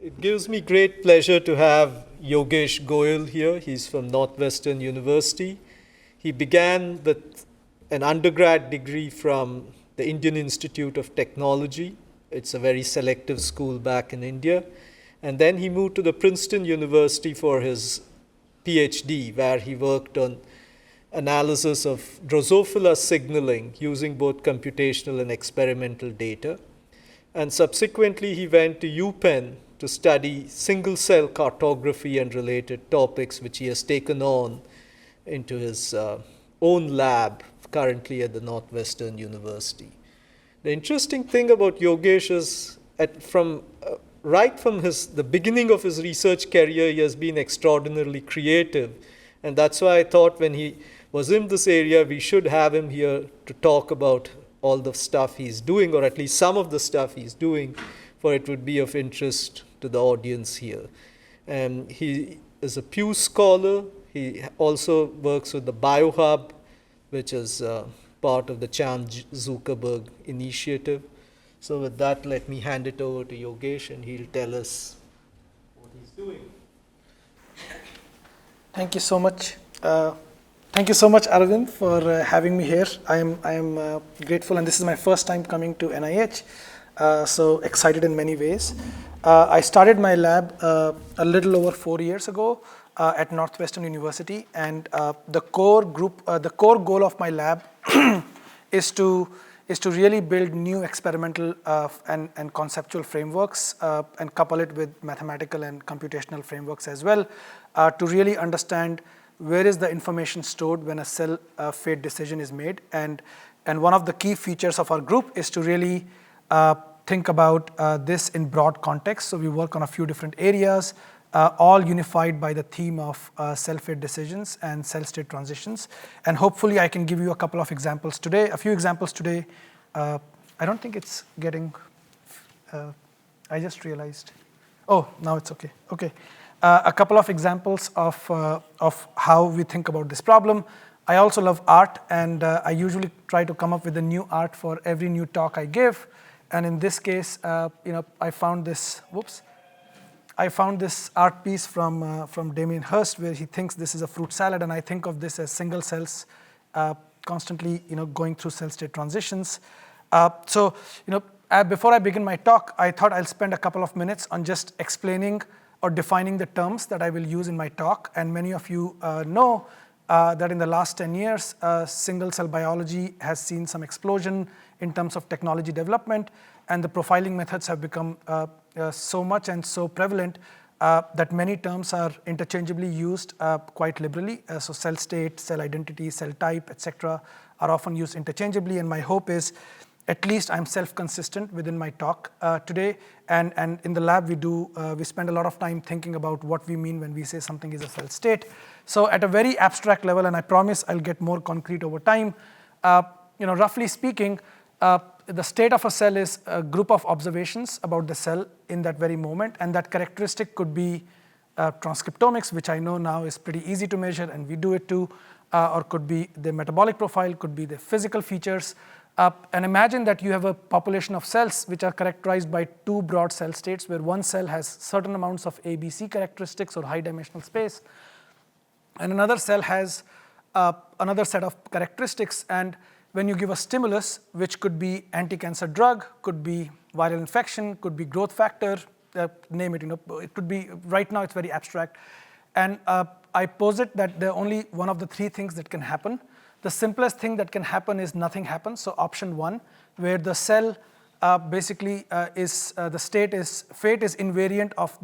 It gives me great pleasure to have Yogesh Goyal here. He's from Northwestern University. He began with an undergrad degree from the Indian Institute of Technology. It's a very selective school back in India. And then he moved to the Princeton University for his PhD, where he worked on analysis of Drosophila signaling using both computational and experimental data. And subsequently, he went to UPenn to study single-cell cartography and related topics, which he has taken on into his own lab currently at the Northwestern University. The interesting thing about Yogesh is right from the beginning of his research career, he has been extraordinarily creative. And that's why I thought when he was in this area, we should have him here to talk about all the stuff he's doing, or at least some of the stuff he's doing, for it would be of interest to the audience here. And he is a Pew Scholar. He also works with the BioHub, which is part of the Chan Zuckerberg initiative. So with that, let me hand it over to Yogesh, and he'll tell us what he's doing. Thank you so much. Thank you so much, Arvind, for having me here. I am grateful, and this is my first time coming to NIH, so excited in many ways. I started my lab a little over 4 years ago at Northwestern University, and the core goal of my lab is to really build new experimental and conceptual frameworks and couple it with mathematical and computational frameworks as well to really understand where is the information stored when a cell fate decision is made. And one of the key features of our group is to really think about this in broad context. So we work on a few different areas, all unified by the theme of cell fate decisions and cell state transitions. And hopefully I can give you a couple of examples today, a few examples today. I don't think it's getting, I just realized. Oh, now it's okay. Okay. A couple of examples of how we think about this problem. I also love art, and I usually try to come up with a new art for every new talk I give. And in this case, I found this. I found this art piece from Damien Hirst, where he thinks this is a fruit salad, and I think of this as single cells constantly, going through cell state transitions. Before I begin my talk, I thought I'll spend a couple of minutes on just explaining or defining the terms that I will use in my talk. And many of you know that in the last 10 years, single cell biology has seen some explosion in terms of technology development, and the profiling methods have become so much and so prevalent that many terms are interchangeably used quite liberally. So cell state, cell identity, cell type, etc. are often used interchangeably, and my hope is at least I'm self-consistent within my talk today. And in the lab, we spend a lot of time thinking about what we mean when we say something is a cell state. So at a very abstract level, and I promise I'll get more concrete over time, roughly speaking, the state of a cell is a group of observations about the cell in that very moment, and that characteristic could be transcriptomics, which I know now is pretty easy to measure, and we do it too, or could be the metabolic profile, could be the physical features. And imagine that you have a population of cells which are characterized by two broad cell states, where one cell has certain amounts of ABC characteristics or high dimensional space, and another cell has another set of characteristics. And when you give a stimulus, which could be anti-cancer drug, could be viral infection, could be growth factor, name it, it could be, right now it's very abstract. And I posit that there are only one of the three things that can happen. The simplest thing that can happen is nothing happens, so option one, where the cell basically the fate is invariant of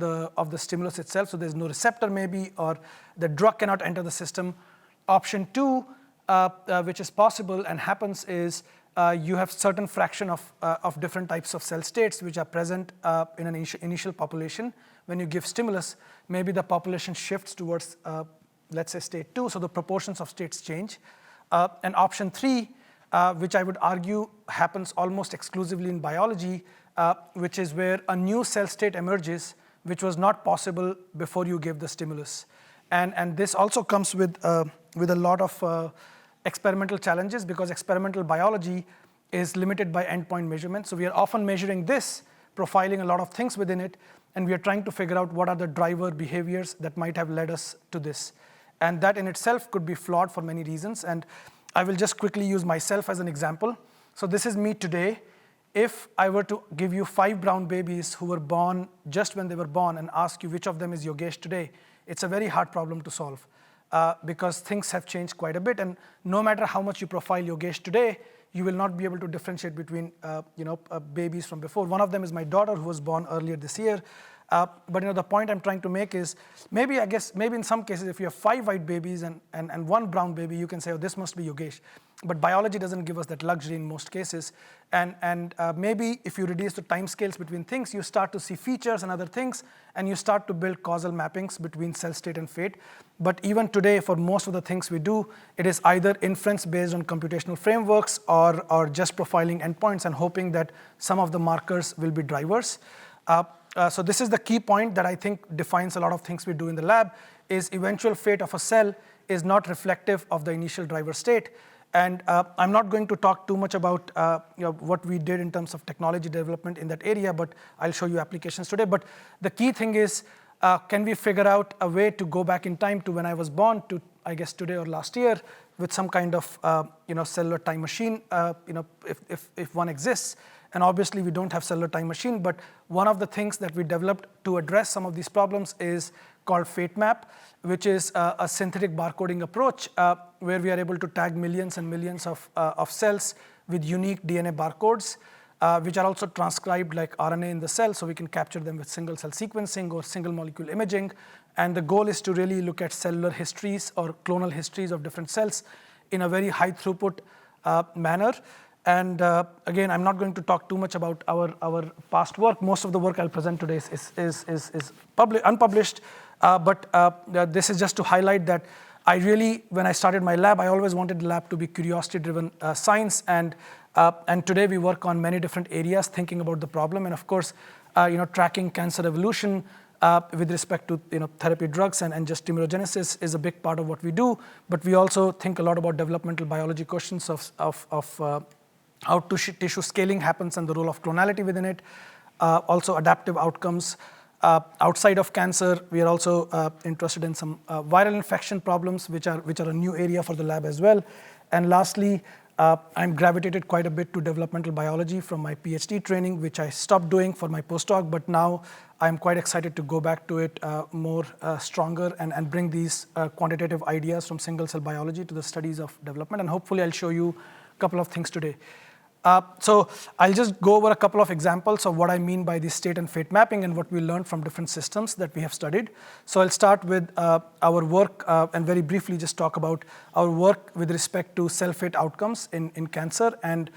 the stimulus itself, so there's no receptor maybe, or the drug cannot enter the system. Option two, which is possible and happens, is you have certain fraction of different types of cell states which are present in an initial population. When you give stimulus, maybe the population shifts towards, let's say, state two, so the proportions of states change. And option three, which I would argue happens almost exclusively in biology, which is where a new cell state emerges, which was not possible before you gave the stimulus. And this also comes with a lot of experimental challenges, because experimental biology is limited by endpoint measurement. So we are often measuring this, profiling a lot of things within it, and we are trying to figure out what are the driver behaviors that might have led us to this. And that in itself could be flawed for many reasons, and I will just quickly use myself as an example. So this is me today. If I were to give you 5 brown babies who were born just when they were born and ask you which of them is Yogesh today, it's a very hard problem to solve because things have changed quite a bit, and no matter how much you profile Yogesh today, you will not be able to differentiate between babies from before. One of them is my daughter who was born earlier this year. But the point I'm trying to make is maybe in some cases if you have 5 white babies and 1 brown baby, you can say, oh, this must be Yogesh. But biology doesn't give us that luxury in most cases. And maybe if you reduce the time scales between things, you start to see features and other things, and you start to build causal mappings between cell state and fate. But even today, for most of the things we do, it is either inference based on computational frameworks or just profiling endpoints and hoping that some of the markers will be drivers. So this is the key point that I think defines a lot of things we do in the lab, is eventual fate of a cell is not reflective of the initial driver state. And I'm not going to talk too much about what we did in terms of technology development in that area, but I'll show you applications today. But the key thing is, can we figure out a way to go back in time to when I was born to, I guess, today or last year with some kind of cellular time machine, if one exists. And obviously, we don't have cellular time machine, but one of the things that we developed to address some of these problems is called Fate Map, which is a synthetic barcoding approach where we are able to tag millions and millions of cells with unique DNA barcodes, which are also transcribed like RNA in the cell, so we can capture them with single-cell sequencing or single-molecule imaging. And the goal is to really look at cellular histories or clonal histories of different cells in a very high-throughput manner. And again, I'm not going to talk too much about our past work. Most of the work I'll present today is unpublished. But this is just to highlight that when I started my lab, I always wanted the lab to be curiosity-driven science. And today we work on many different areas, thinking about the problem. And of course, tracking cancer evolution with respect to therapy drugs and just tumorigenesis is a big part of what we do. But we also think a lot about developmental biology questions of how tissue scaling happens and the role of clonality within it. Also adaptive outcomes. Outside of cancer, we are also interested in some viral infection problems, which are a new area for the lab as well. And lastly, I'm gravitated quite a bit to developmental biology from my PhD training, which I stopped doing for my postdoc, but now I'm quite excited to go back to it more stronger and bring these quantitative ideas from single-cell biology to the studies of development. And hopefully I'll show you a couple of things today. So I'll just go over a couple of examples of what I mean by the state and fate mapping and what we learned from different systems that we have studied. So I'll start with our work and very briefly just talk about our work with respect to cell-fate outcomes in cancer. And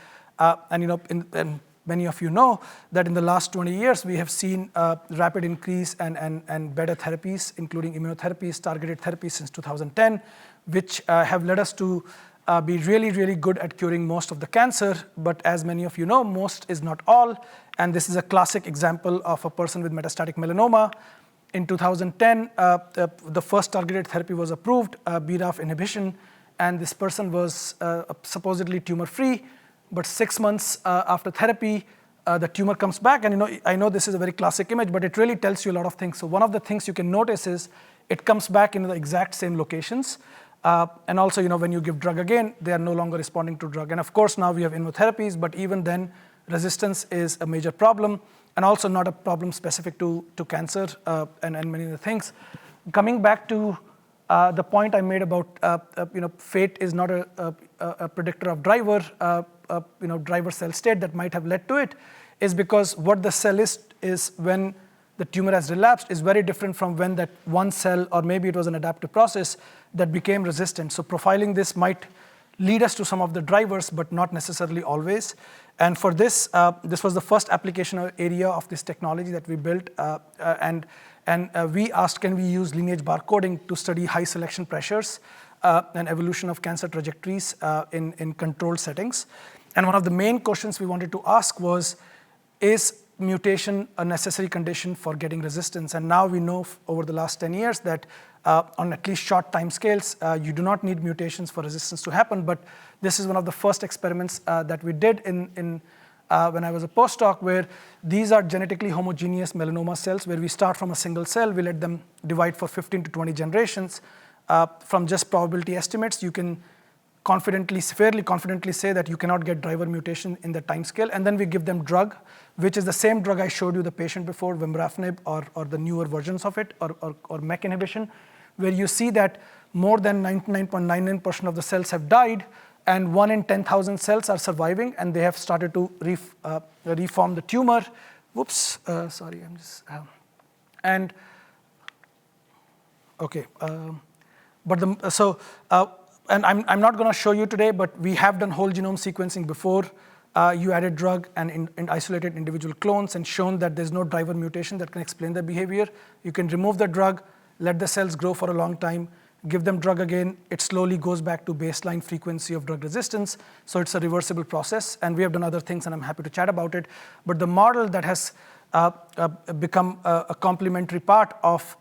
many of you know that in the last 20 years, we have seen rapid increase and better therapies, including immunotherapies, targeted therapies since 2010, which have led us to be really, really good at curing most of the cancer. But as many of you know, most is not all. And this is a classic example of a person with metastatic melanoma. In 2010, the first targeted therapy was approved, BRAF inhibition, and this person was supposedly tumor-free. But 6 months after therapy, the tumor comes back. And I know this is a very classic image, but it really tells you a lot of things. So one of the things you can notice is it comes back in the exact same locations. And also, when you give drug again, they are no longer responding to drug. And of course, now we have immunotherapies, but even then, resistance is a major problem, and also not a problem specific to cancer and many other things. Coming back to the point I made about fate is not a predictor of driver cell state that might have led to it, is because what the cell is when the tumor has relapsed is very different from when that one cell, or maybe it was an adaptive process, that became resistant. So profiling this might lead us to some of the drivers, but not necessarily always. And for this, this was the first application area of this technology that we built. And we asked, can we use lineage barcoding to study high selection pressures and evolution of cancer trajectories in controlled settings? And one of the main questions we wanted to ask was, is mutation a necessary condition for getting resistance? And now we know over the last 10 years that on at least short time scales, you do not need mutations for resistance to happen. But this is one of the first experiments that we did in when I was a postdoc, where these are genetically homogeneous melanoma cells, where we start from a single cell, we let them divide for 15 to 20 generations. From just probability estimates, you can fairly confidently say that you cannot get driver mutation in the time scale, and then we give them drug, which is the same drug I showed you the patient before, vemurafenib, or the newer versions of it, or MEK inhibition, where you see that more than 99.99% of the cells have died, and 1 in 10,000 cells are surviving, and they have started to reform the tumor. Whoops, sorry, I'm just, and, okay. And I'm not going to show you today, but we have done whole genome sequencing before. You added drug and isolated individual clones and shown that there's no driver mutation that can explain the behavior. You can remove the drug, let the cells grow for a long time, give them drug again, it slowly goes back to baseline frequency of drug resistance. So it's a reversible process, and we have done other things, and I'm happy to chat about it. But the model that has become a complementary part of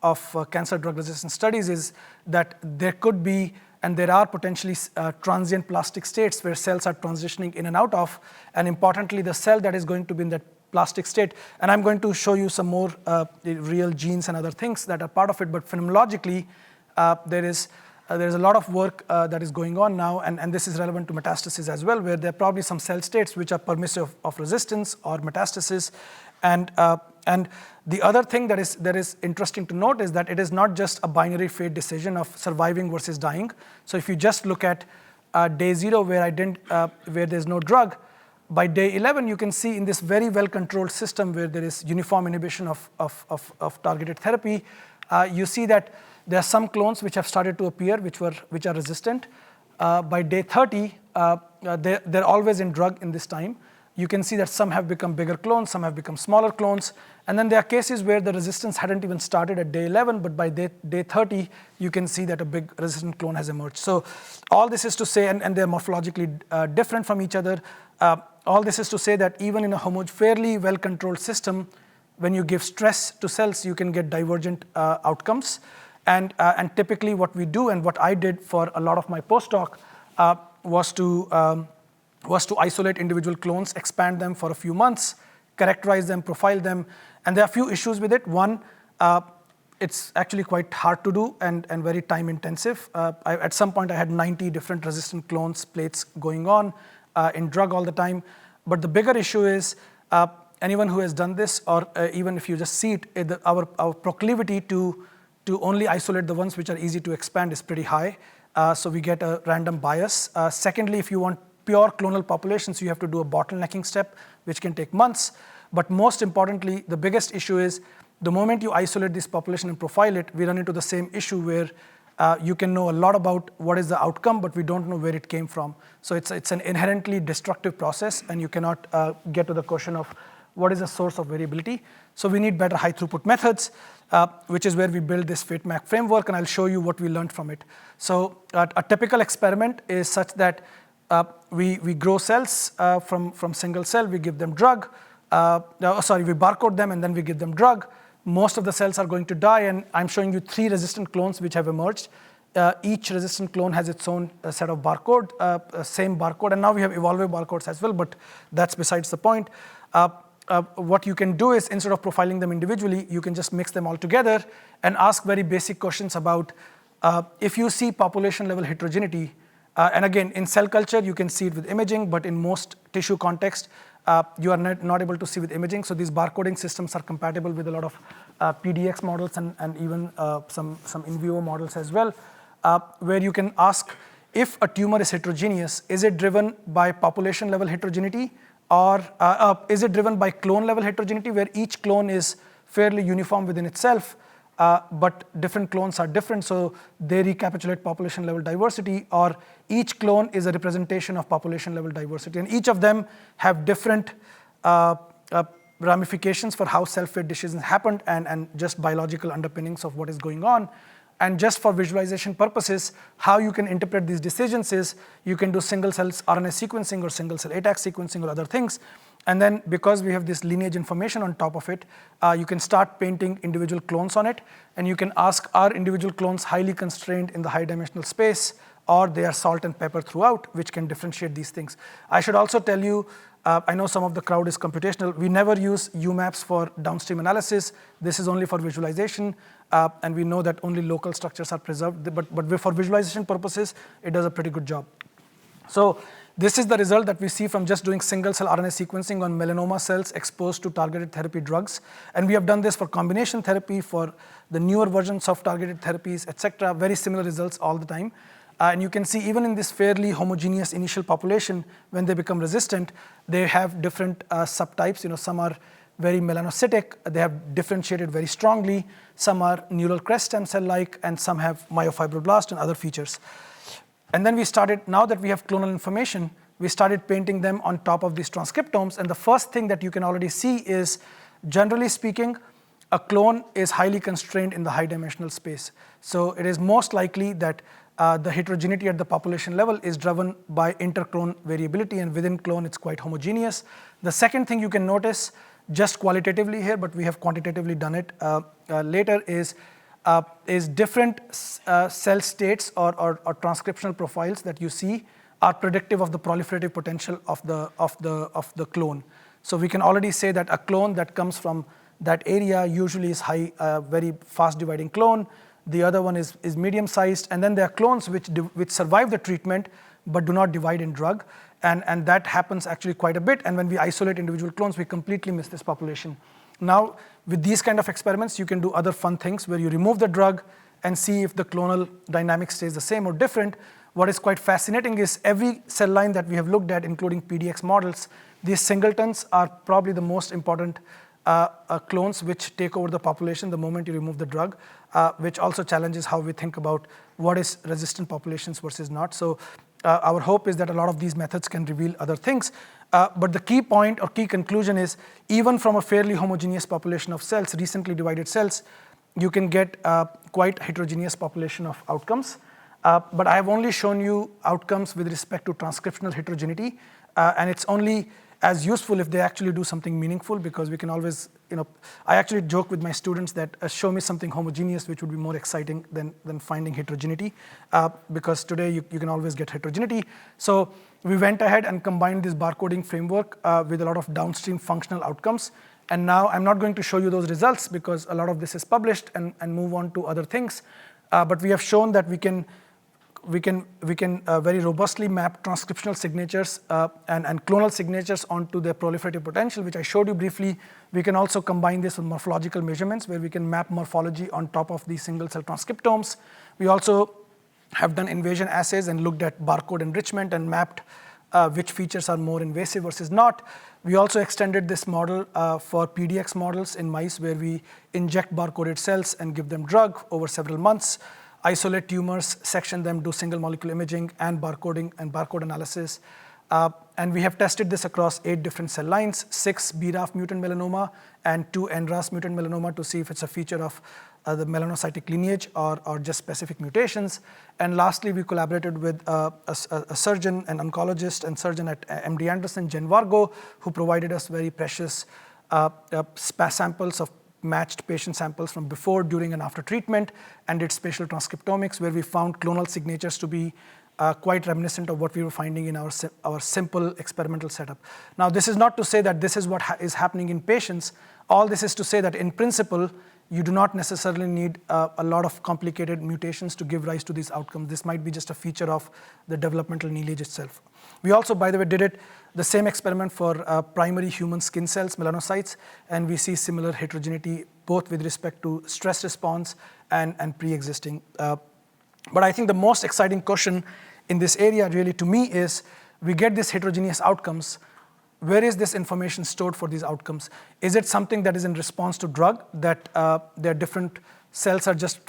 cancer drug resistance studies is that there could be, and there are potentially transient plastic states where cells are transitioning in and out of, and importantly, the cell that is going to be in that plastic state. And I'm going to show you some more real genes and other things that are part of it, but phenomenologically, there is a lot of work that is going on now, and this is relevant to metastasis as well, where there are probably some cell states which are permissive of resistance or metastasis. And the other thing that is interesting to note is that it is not just a binary fate decision of surviving versus dying. So if you just look at day 0 where there's no drug, by day 11 you can see in this very well-controlled system where there is uniform inhibition of targeted therapy, you see that there are some clones which have started to appear which are resistant. By day 30, they're always in drug in this time. You can see that some have become bigger clones, some have become smaller clones, and then there are cases where the resistance hadn't even started at day 11, but by day 30, you can see that a big resistant clone has emerged. So all this is to say, and they're morphologically different from each other, all this is to say that even in a fairly well-controlled system, when you give stress to cells, you can get divergent outcomes. And typically what we do, and what I did for a lot of my postdoc, was to isolate individual clones, expand them for a few months, characterize them, profile them, and there are a few issues with it. One, it's actually quite hard to do and very time intensive. At some point I had 90 different resistant clones plates going on in drug all the time. But the bigger issue is anyone who has done this, or even if you just see it, our proclivity to only isolate the ones which are easy to expand is pretty high. So we get a random bias. Secondly, if you want pure clonal populations, you have to do a bottlenecking step, which can take months. But most importantly, the biggest issue is the moment you isolate this population and profile it, we run into the same issue where you can know a lot about what is the outcome, but we don't know where it came from. So it's an inherently destructive process, and you cannot get to the question of what is the source of variability. So we need better high throughput methods, which is where we build this FateMac framework, and I'll show you what we learned from it. So a typical experiment is such that we grow cells from single cell, we give them drug, we barcode them and then we give them drug. Most of the cells are going to die, and I'm showing you 3 resistant clones which have emerged. Each resistant clone has its own set of barcode, same barcode, and now we have evolving barcodes as well, but that's besides the point. What you can do is, instead of profiling them individually, you can just mix them all together and ask very basic questions about if you see population level heterogeneity. And again, in cell culture, you can see it with imaging, but in most tissue context, you are not able to see with imaging. So these barcoding systems are compatible with a lot of PDX models and even some in vivo models as well, where you can ask if a tumor is heterogeneous, is it driven by population level heterogeneity, or is it driven by clone level heterogeneity, where each clone is fairly uniform within itself, but different clones are different, so they recapitulate population level diversity, or each clone is a representation of population level diversity. And each of them have different ramifications for how cell-fate decisions happened and just biological underpinnings of what is going on. And just for visualization purposes, how you can interpret these decisions is you can do single-cell RNA sequencing or single-cell ATAC sequencing or other things. And then because we have this lineage information on top of it, you can start painting individual clones on it. And you can ask, are individual clones highly constrained in the high dimensional space, or they are salt and pepper throughout, which can differentiate these things. I should also tell you, I know some of the crowd is computational. We never use UMaps for downstream analysis. This is only for visualization. And we know that only local structures are preserved. But for visualization purposes, it does a pretty good job. So this is the result that we see from just doing single-cell RNA sequencing on melanoma cells exposed to targeted therapy drugs. And we have done this for combination therapy, for the newer versions of targeted therapies, et cetera. Very similar results all the time. And you can see even in this fairly homogeneous initial population, when they become resistant, they have different subtypes. Some are very melanocytic. They have differentiated very strongly. Some are neural crest stem cell-like, and some have myofibroblast and other features. And then we started, now that we have clonal information, we started painting them on top of these transcriptomes. And the first thing that you can already see is, generally speaking, a clone is highly constrained in the high dimensional space. So it is most likely that the heterogeneity at the population level is driven by interclone variability, and within clone it's quite homogeneous. The second thing you can notice, just qualitatively here, but we have quantitatively done it later, is different cell states or transcriptional profiles that you see are predictive of the proliferative potential of the clone. So we can already say that a clone that comes from that area usually is high, very fast dividing clone. The other one is medium sized, and then there are clones which survive the treatment but do not divide in drug, and that happens actually quite a bit. And when we isolate individual clones, we completely miss this population. Now, with these kind of experiments, you can do other fun things where you remove the drug and see if the clonal dynamic stays the same or different. What is quite fascinating is every cell line that we have looked at, including PDX models, these singletons are probably the most important clones which take over the population the moment you remove the drug, which also challenges how we think about what is resistant populations versus not. So our hope is that a lot of these methods can reveal other things. But the key point or key conclusion is, even from a fairly homogeneous population of cells, recently divided cells, you can get quite heterogeneous population of outcomes. But I have only shown you outcomes with respect to transcriptional heterogeneity, and it's only as useful if they actually do something meaningful, because we can always, I actually joke with my students that show me something homogeneous, which would be more exciting than finding heterogeneity, because today you can always get heterogeneity. So we went ahead and combined this barcoding framework with a lot of downstream functional outcomes. And now I'm not going to show you those results because a lot of this is published, and move on to other things. But we have shown that we can very robustly map transcriptional signatures and clonal signatures onto their proliferative potential, which I showed you briefly. We can also combine this with morphological measurements, where we can map morphology on top of these single-cell transcriptomes. We also have done invasion assays and looked at barcode enrichment and mapped which features are more invasive versus not. We also extended this model for PDX models in mice, where we inject barcoded cells and give them drug over several months, isolate tumors, section them, do single molecule imaging and barcoding and barcode analysis. And we have tested this across 8 different cell lines, 6 BRAF mutant melanoma and 2 NRAS mutant melanoma, to see if it's a feature of the melanocytic lineage or just specific mutations. And lastly, we collaborated with a surgeon, an oncologist and surgeon at MD Anderson, Jen Vargo, who provided us very precious samples of matched patient samples from before, during, and after treatment, and did spatial transcriptomics, where we found clonal signatures to be quite reminiscent of what we were finding in our simple experimental setup. Now, this is not to say that this is what is happening in patients. All this is to say that in principle, you do not necessarily need a lot of complicated mutations to give rise to these outcomes. This might be just a feature of the developmental lineage itself. We also, by the way, did the same experiment for primary human skin cells, melanocytes, and we see similar heterogeneity both with respect to stress response and pre-existing. But I think the most exciting question in this area really to me is, we get these heterogeneous outcomes. Where is this information stored for these outcomes? Is it something that is in response to drug, that their different cells are just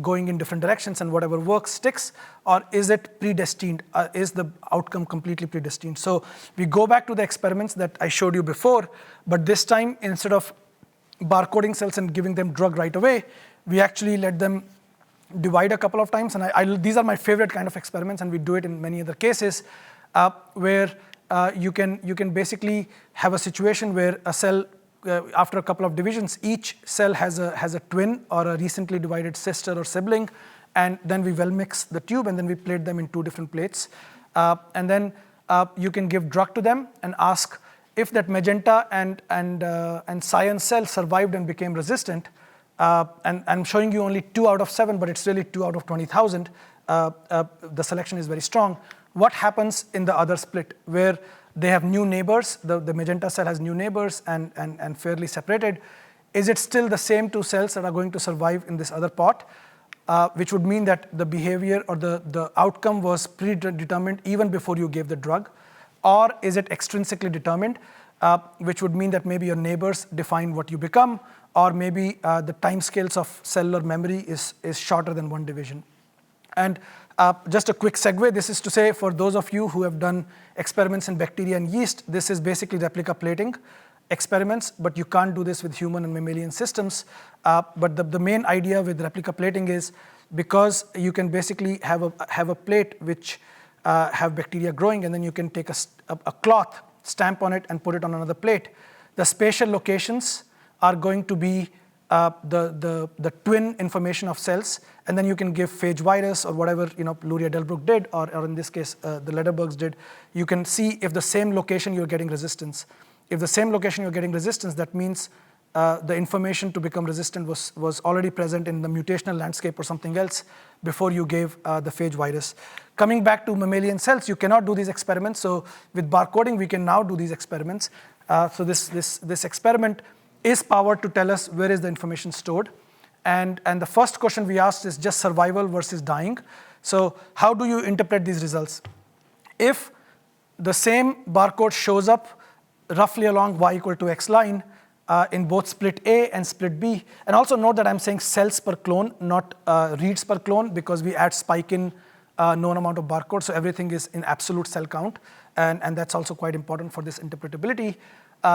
going in different directions and whatever works sticks? Or is it predestined? Is the outcome completely predestined? So we go back to the experiments that I showed you before, but this time, instead of barcoding cells and giving them drug right away, we actually let them divide a couple of times. And these are my favorite kind of experiments, and we do it in many other cases, where you can basically have a situation where a cell, after a couple of divisions, each cell has a twin or a recently divided sister or sibling, and then we well mix the tube, and then we plate them in 2 different plates. And then you can give drug to them and ask if that magenta and cyan cell survived and became resistant. And I'm showing you only 2 out of 7, but it's really 2 out of 20,000. The selection is very strong. What happens in the other split where they have new neighbors, the magenta cell has new neighbors and fairly separated? Is it still the same 2 cells that are going to survive in this other pot? Which would mean that the behavior or the outcome was predetermined even before you gave the drug? Or is it extrinsically determined, which would mean that maybe your neighbors define what you become, or maybe the timescales of cellular memory is shorter than 1 division. And just a quick segue, this is to say, for those of you who have done experiments in bacteria and yeast, this is basically replica plating experiments, but you can't do this with human and mammalian systems. But the main idea with replica plating is because you can basically have a plate which have bacteria growing, and then you can take a cloth, stamp on it, and put it on another plate. The spatial locations are going to be the twin information of cells, and then you can give phage virus or whatever Luria Delbruck did, or in this case the Lederbergs did. You can see if the same location you're getting resistance. If the same location you're getting resistance, that means the information to become resistant was already present in the mutational landscape or something else before you gave the phage virus. Coming back to mammalian cells, you cannot do these experiments. So with barcoding, we can now do these experiments. So this experiment is powered to tell us where is the information stored. And the first question we asked is just survival versus dying. So how do you interpret these results? If the same barcode shows up roughly along y equal to x line in both split A and split B, and also note that I'm saying cells per clone, not reads per clone, because we add spike in known amount of barcodes, so everything is in absolute cell count, and that's also quite important for this interpretability.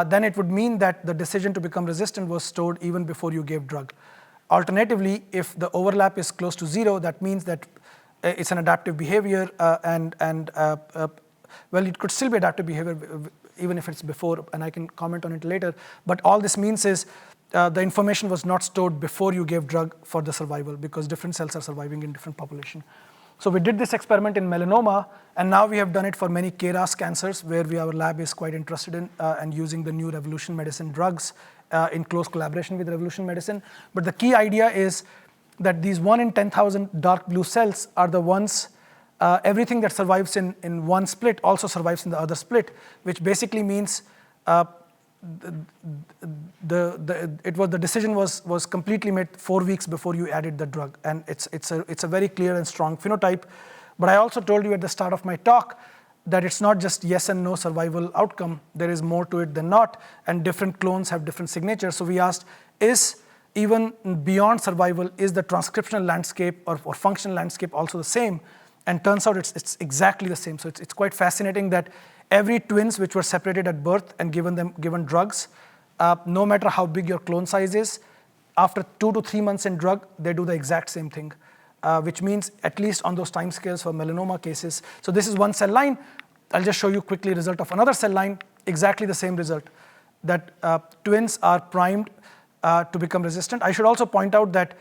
Then it would mean that the decision to become resistant was stored even before you gave drug. Alternatively, if the overlap is close to 0, that means that it's an adaptive behavior, well, it could still be adaptive behavior even if it's before, and I can comment on it later. But all this means is the information was not stored before you gave drug for the survival, because different cells are surviving in different population. So we did this experiment in melanoma, and now we have done it for many KRAS cancers, where our lab is quite interested in and using the new Revolution Medicine drugs in close collaboration with Revolution Medicine. But the key idea is that these 1 in 10,000 dark blue cells are the ones, everything that survives in one split also survives in the other split, which basically means the decision was completely made 4 weeks before you added the drug, and it's a very clear and strong phenotype. But I also told you at the start of my talk that it's not just yes and no survival outcome. There is more to it than not, and different clones have different signatures. So we asked, is even beyond survival, is the transcriptional landscape or functional landscape also the same? And turns out it's exactly the same. So it's quite fascinating that every twins which were separated at birth and given drugs, no matter how big your clone size is, after 2 to 3 months in drug, they do the exact same thing, which means at least on those time scales for melanoma cases. So this is one cell line. I'll just show you quickly result of another cell line, exactly the same result, that twins are primed to become resistant. I should also point out that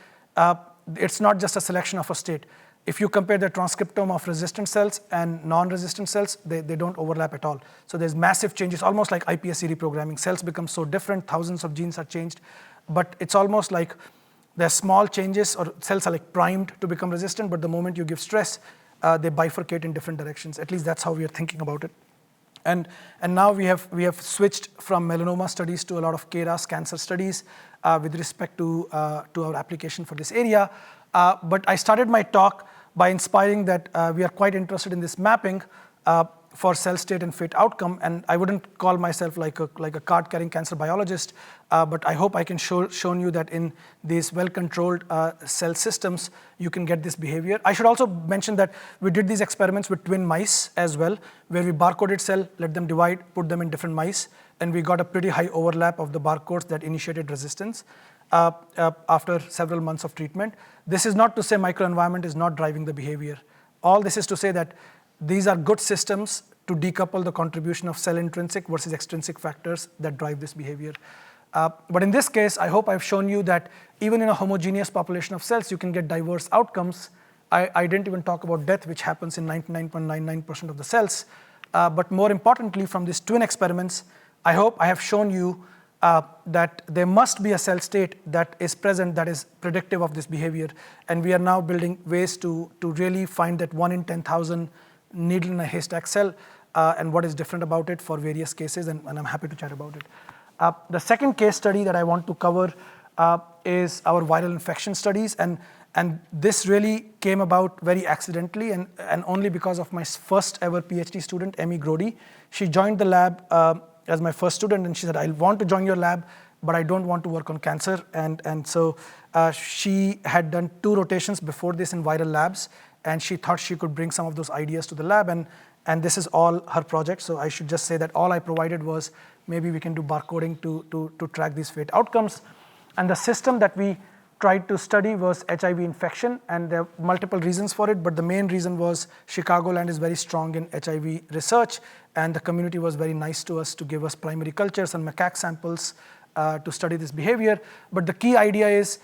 it's not just a selection of a state. If you compare the transcriptome of resistant cells and non-resistant cells, they don't overlap at all. So there's massive changes, almost like iPSC reprogramming. Cells become so different, thousands of genes are changed, but it's almost like there's small changes, or cells are like primed to become resistant, but the moment you give stress, they bifurcate in different directions. At least that's how we are thinking about it. And now we have switched from melanoma studies to a lot of KRAS cancer studies with respect to our application for this area. But I started my talk by inspiring that we are quite interested in this mapping for cell state and fate outcome. And I wouldn't call myself like a card-carrying cancer biologist, but I hope I can show you that in these well-controlled cell systems, you can get this behavior. I should also mention that we did these experiments with twin mice as well, where we barcoded cell, let them divide, put them in different mice, and we got a pretty high overlap of the barcodes that initiated resistance after several months of treatment. This is not to say microenvironment is not driving the behavior. All this is to say that these are good systems to decouple the contribution of cell intrinsic versus extrinsic factors that drive this behavior. But in this case, I hope I've shown you that even in a homogeneous population of cells, you can get diverse outcomes. I didn't even talk about death, which happens in 99.99% of the cells. But more importantly, from these twin experiments, I hope I have shown you that there must be a cell state that is present that is predictive of this behavior. And we are now building ways to really find that 1 in 10,000 needle in a haystack cell and what is different about it for various cases, and I'm happy to chat about it. The second case study that I want to cover is our viral infection studies, and this really came about very accidentally and only because of my first ever PhD student, Emmy Grody. She joined the lab as my first student, and she said, I want to join your lab, but I don't want to work on cancer. And so she had done 2 rotations before this in viral labs, and she thought she could bring some of those ideas to the lab, and this is all her project. So I should just say that all I provided was maybe we can do barcoding to track these fate outcomes. And the system that we tried to study was HIV infection, and there are multiple reasons for it, but the main reason was Chicagoland is very strong in HIV research, and the community was very nice to us to give us primary cultures and macaque samples to study this behavior. But the key idea is,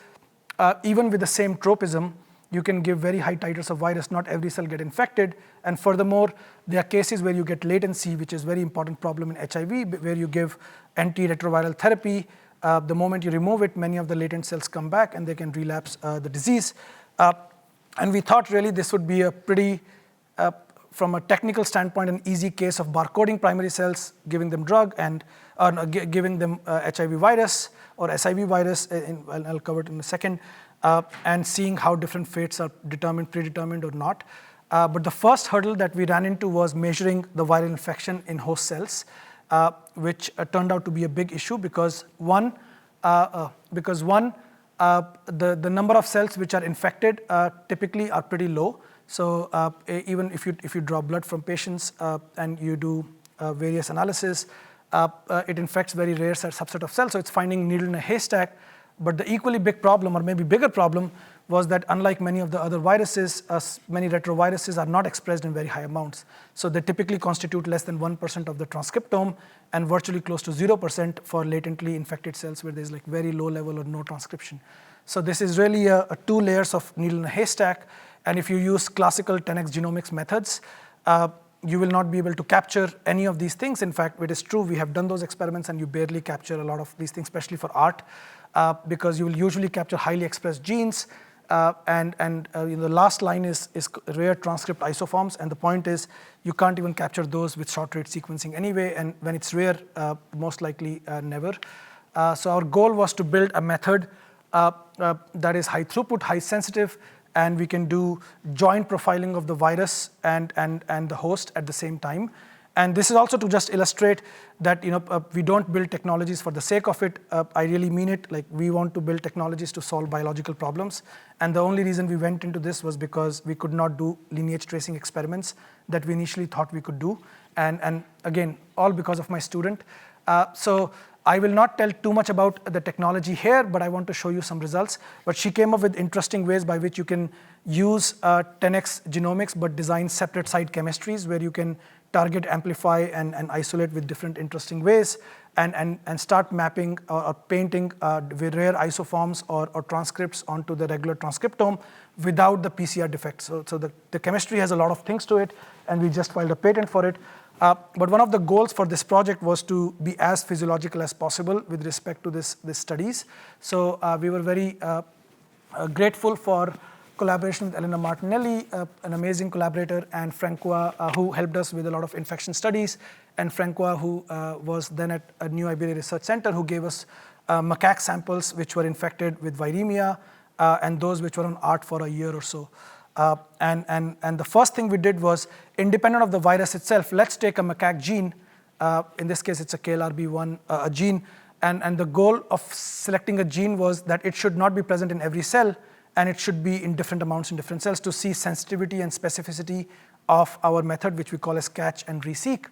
even with the same tropism, you can give very high titers of virus, not every cell get infected, and furthermore, there are cases where you get latency, which is a very important problem in HIV, where you give antiretroviral therapy. The moment you remove it, many of the latent cells come back and they can relapse the disease. And we thought really this would be a pretty, from a technical standpoint, an easy case of barcoding primary cells, giving them drug, and giving them HIV virus or SIV virus, I'll cover it in a second, and seeing how different fates are determined, predetermined or not. But the first hurdle that we ran into was measuring the viral infection in host cells, which turned out to be a big issue because the number of cells which are infected typically are pretty low. So even if you draw blood from patients and you do various analysis, it infects very rare subset of cells. So it's finding needle in a haystack. But the equally big problem, or maybe bigger problem, was that unlike many of the other viruses, many retroviruses are not expressed in very high amounts. So they typically constitute less than 1% of the transcriptome and virtually close to 0% for latently infected cells where there's like very low level or no transcription. So this is really a 2 layers of needle in a haystack. And if you use classical 10x genomics methods, you will not be able to capture any of these things. In fact, it is true, we have done those experiments and you barely capture a lot of these things, especially for art, because you will usually capture highly expressed genes. The last line is rare transcript isoforms, and the point is you can't even capture those with short rate sequencing anyway, and when it's rare, most likely never. So our goal was to build a method that is high throughput, high sensitive, and we can do joint profiling of the virus and the host at the same time. And this is also to just illustrate that we don't build technologies for the sake of it. I really mean it. Like, we want to build technologies to solve biological problems. And the only reason we went into this was because we could not do lineage tracing experiments that we initially thought we could do. And again, all because of my student. So I will not tell too much about the technology here, but I want to show you some results. But she came up with interesting ways by which you can use 10x genomics, but design separate site chemistries where you can target, amplify, and isolate with different interesting ways, and start mapping or painting with rare isoforms or transcripts onto the regular transcriptome without the PCR defects. So the chemistry has a lot of things to it, and we just filed a patent for it. But one of the goals for this project was to be as physiological as possible with respect to this studies. So we were very grateful for collaboration with Elena Martinelli, an amazing collaborator, and Francois, who helped us with a lot of infection studies, and Francois, who was then at a New Iberia Research Center, who gave us macaque samples which were infected with viremia, and those which were on ART for a year or so. And the first thing we did was, independent of the virus itself, let's take a macaque gene. In this case, it's a KLRB1 a gene. And the goal of selecting a gene was that it should not be present in every cell, and it should be in different amounts in different cells to see sensitivity and specificity of our method, which we call as catch and reseq.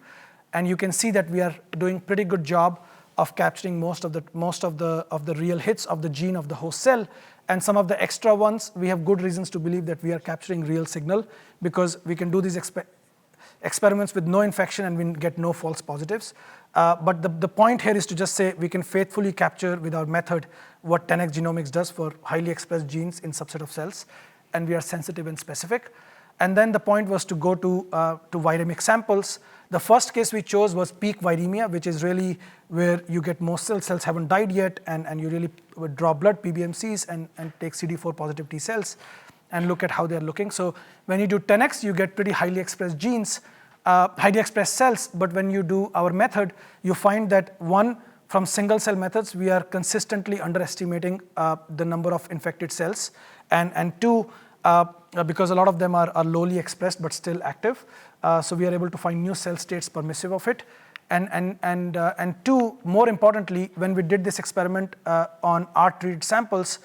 And you can see that we are doing pretty good job of capturing most of the real hits of the gene of the host cell. And some of the extra ones, we have good reasons to believe that we are capturing real signal, because we can do these experiments with no infection and we get no false positives. But the point here is to just say we can faithfully capture with our method what 10x genomics does for highly expressed genes in subset of cells, and we are sensitive and specific. And then the point was to go to viremic samples. The first case we chose was peak viremia, which is really where you get most cells haven't died yet, and you really would draw blood, PBMCs, and take CD4 positive T cells and look at how they're looking. So when you do 10x, you get pretty highly expressed genes, highly expressed cells, but when you do our method, you find that one, from single cell methods, we are consistently underestimating the number of infected cells, and two, because a lot of them are lowly expressed but still active, so we are able to find new cell states permissive of it. And two, more importantly, when we did this experiment on R-treated samples,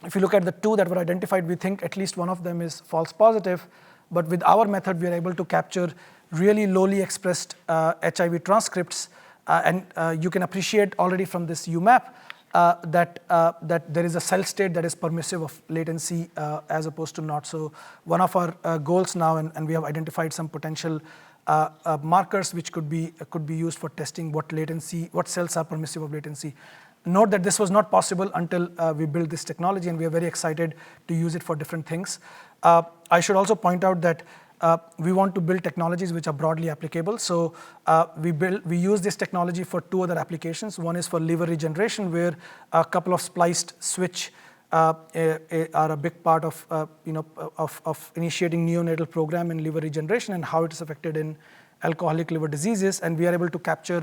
if you look at the two that were identified, we think at least one of them is false positive. But with our method, we are able to capture really lowly expressed HIV transcripts. And you can appreciate already from this UMAP that there is a cell state that is permissive of latency as opposed to not. So one of our goals now, and we have identified some potential markers which could be used for testing what cells are permissive of latency. Note that this was not possible until we built this technology, and we are very excited to use it for different things. I should also point out that we want to build technologies which are broadly applicable. So we use this technology for two other applications. One is for liver regeneration, where a couple of spliced switch are a big part of initiating neonatal program in liver regeneration and how it is affected in alcoholic liver diseases. And we are able to capture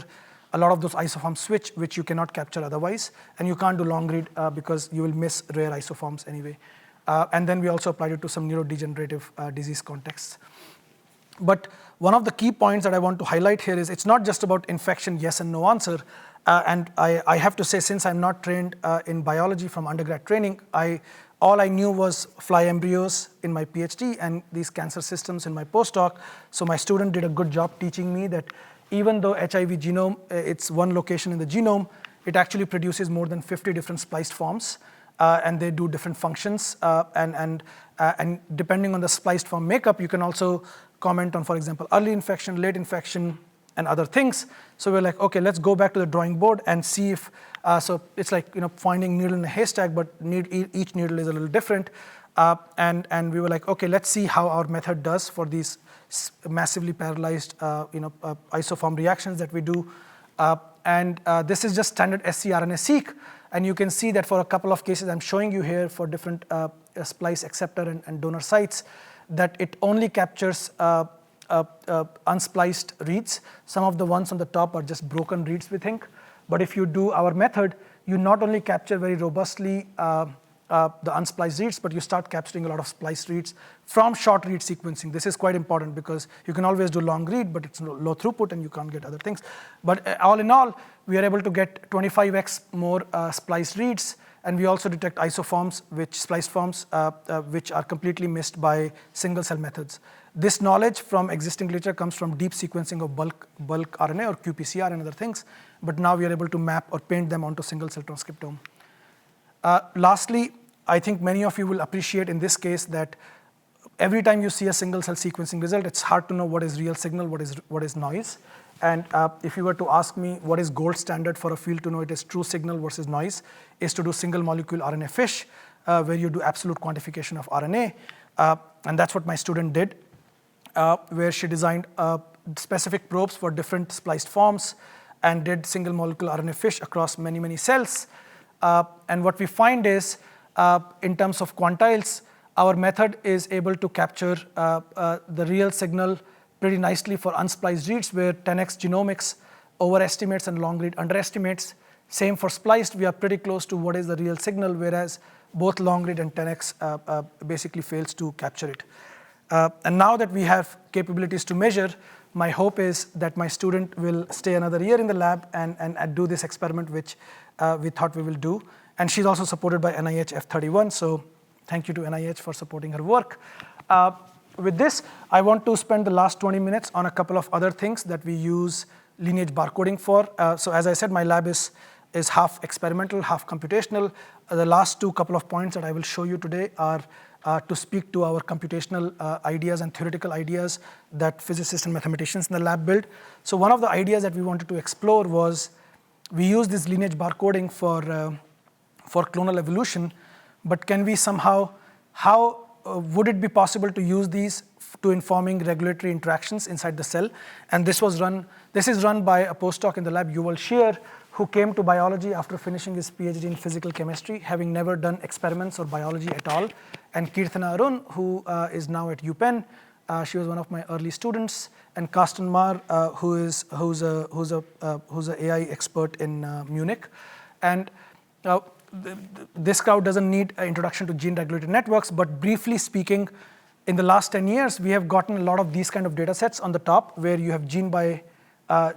a lot of those isoform switch, which you cannot capture otherwise. And you can't do long read because you will miss rare isoforms anyway. And then we also applied it to some neurodegenerative disease contexts. But one of the key points that I want to highlight here is it's not just about infection, yes and no answer. And I have to say, since I'm not trained in biology from undergrad training, all I knew was fly embryos in my PhD and these cancer systems in my postdoc. So my student did a good job teaching me that even though HIV genome, it's one location in the genome, it actually produces more than 50 different spliced forms. And they do different functions. And depending on the spliced form makeup, you can also comment on, for example, early infection, late infection, and other things. So we're like, okay, let's go back to the drawing board and see if, so it's like finding needle in a haystack, but each needle is a little different. And we were like, okay, let's see how our method does for these massively parallelized isoform reactions that we do. And this is just standard scRNA-seq. And you can see that for a couple of cases I'm showing you here for different splice acceptor and donor sites, that it only captures unspliced reads. Some of the ones on the top are just broken reads, we think. But if you do our method, you not only capture very robustly the unspliced reads, but you start capturing a lot of spliced reads from short read sequencing. This is quite important because you can always do long read, but it's low throughput and you can't get other things. But all in all, we are able to get 25x more spliced reads, and we also detect isoforms, spliced forms, which are completely missed by single cell methods. This knowledge from existing literature comes from deep sequencing of bulk RNA or qPCR and other things, but now we are able to map or paint them onto single cell transcriptome. Lastly, I think many of you will appreciate in this case that every time you see a single cell sequencing result, it's hard to know what is real signal, what is noise. And if you were to ask me what is gold standard for a field to know it is true signal versus noise, is to do single molecule RNA FISH, where you do absolute quantification of RNA. And that's what my student did, where she designed specific probes for different spliced forms and did single molecule RNA FISH across many, many cells. And what we find is, in terms of quantiles, our method is able to capture the real signal pretty nicely for unspliced reads, where 10x genomics overestimates and long read underestimates. Same for spliced, we are pretty close to what is the real signal, whereas both long read and 10x basically fails to capture it. And now that we have capabilities to measure, my hope is that my student will stay another year in the lab and do this experiment, which we thought we will do. And she's also supported by NIH F31, so thank you to NIH for supporting her work. With this, I want to spend the last 20 minutes on a couple of other things that we use lineage barcoding for. So as I said, my lab is half experimental, half computational. The last couple of points that I will show you today are to speak to our computational ideas and theoretical ideas that physicists and mathematicians in the lab build. So one of the ideas that we wanted to explore was, we use this lineage barcoding for clonal evolution, but can we somehow, would it be possible to use these to informing regulatory interactions inside the cell? And this is run by a postdoc in the lab, Yuval Shear, who came to biology after finishing his PhD in physical chemistry, having never done experiments or biology at all. And Keerthana Arun, who is now at UPenn, she was one of my early students, and Carsten Marr, who's a AI expert in Munich. And this crowd doesn't need an introduction to gene regulatory networks, but briefly speaking, in the last 10 years, we have gotten a lot of these kind of data sets on the top, where you have gene by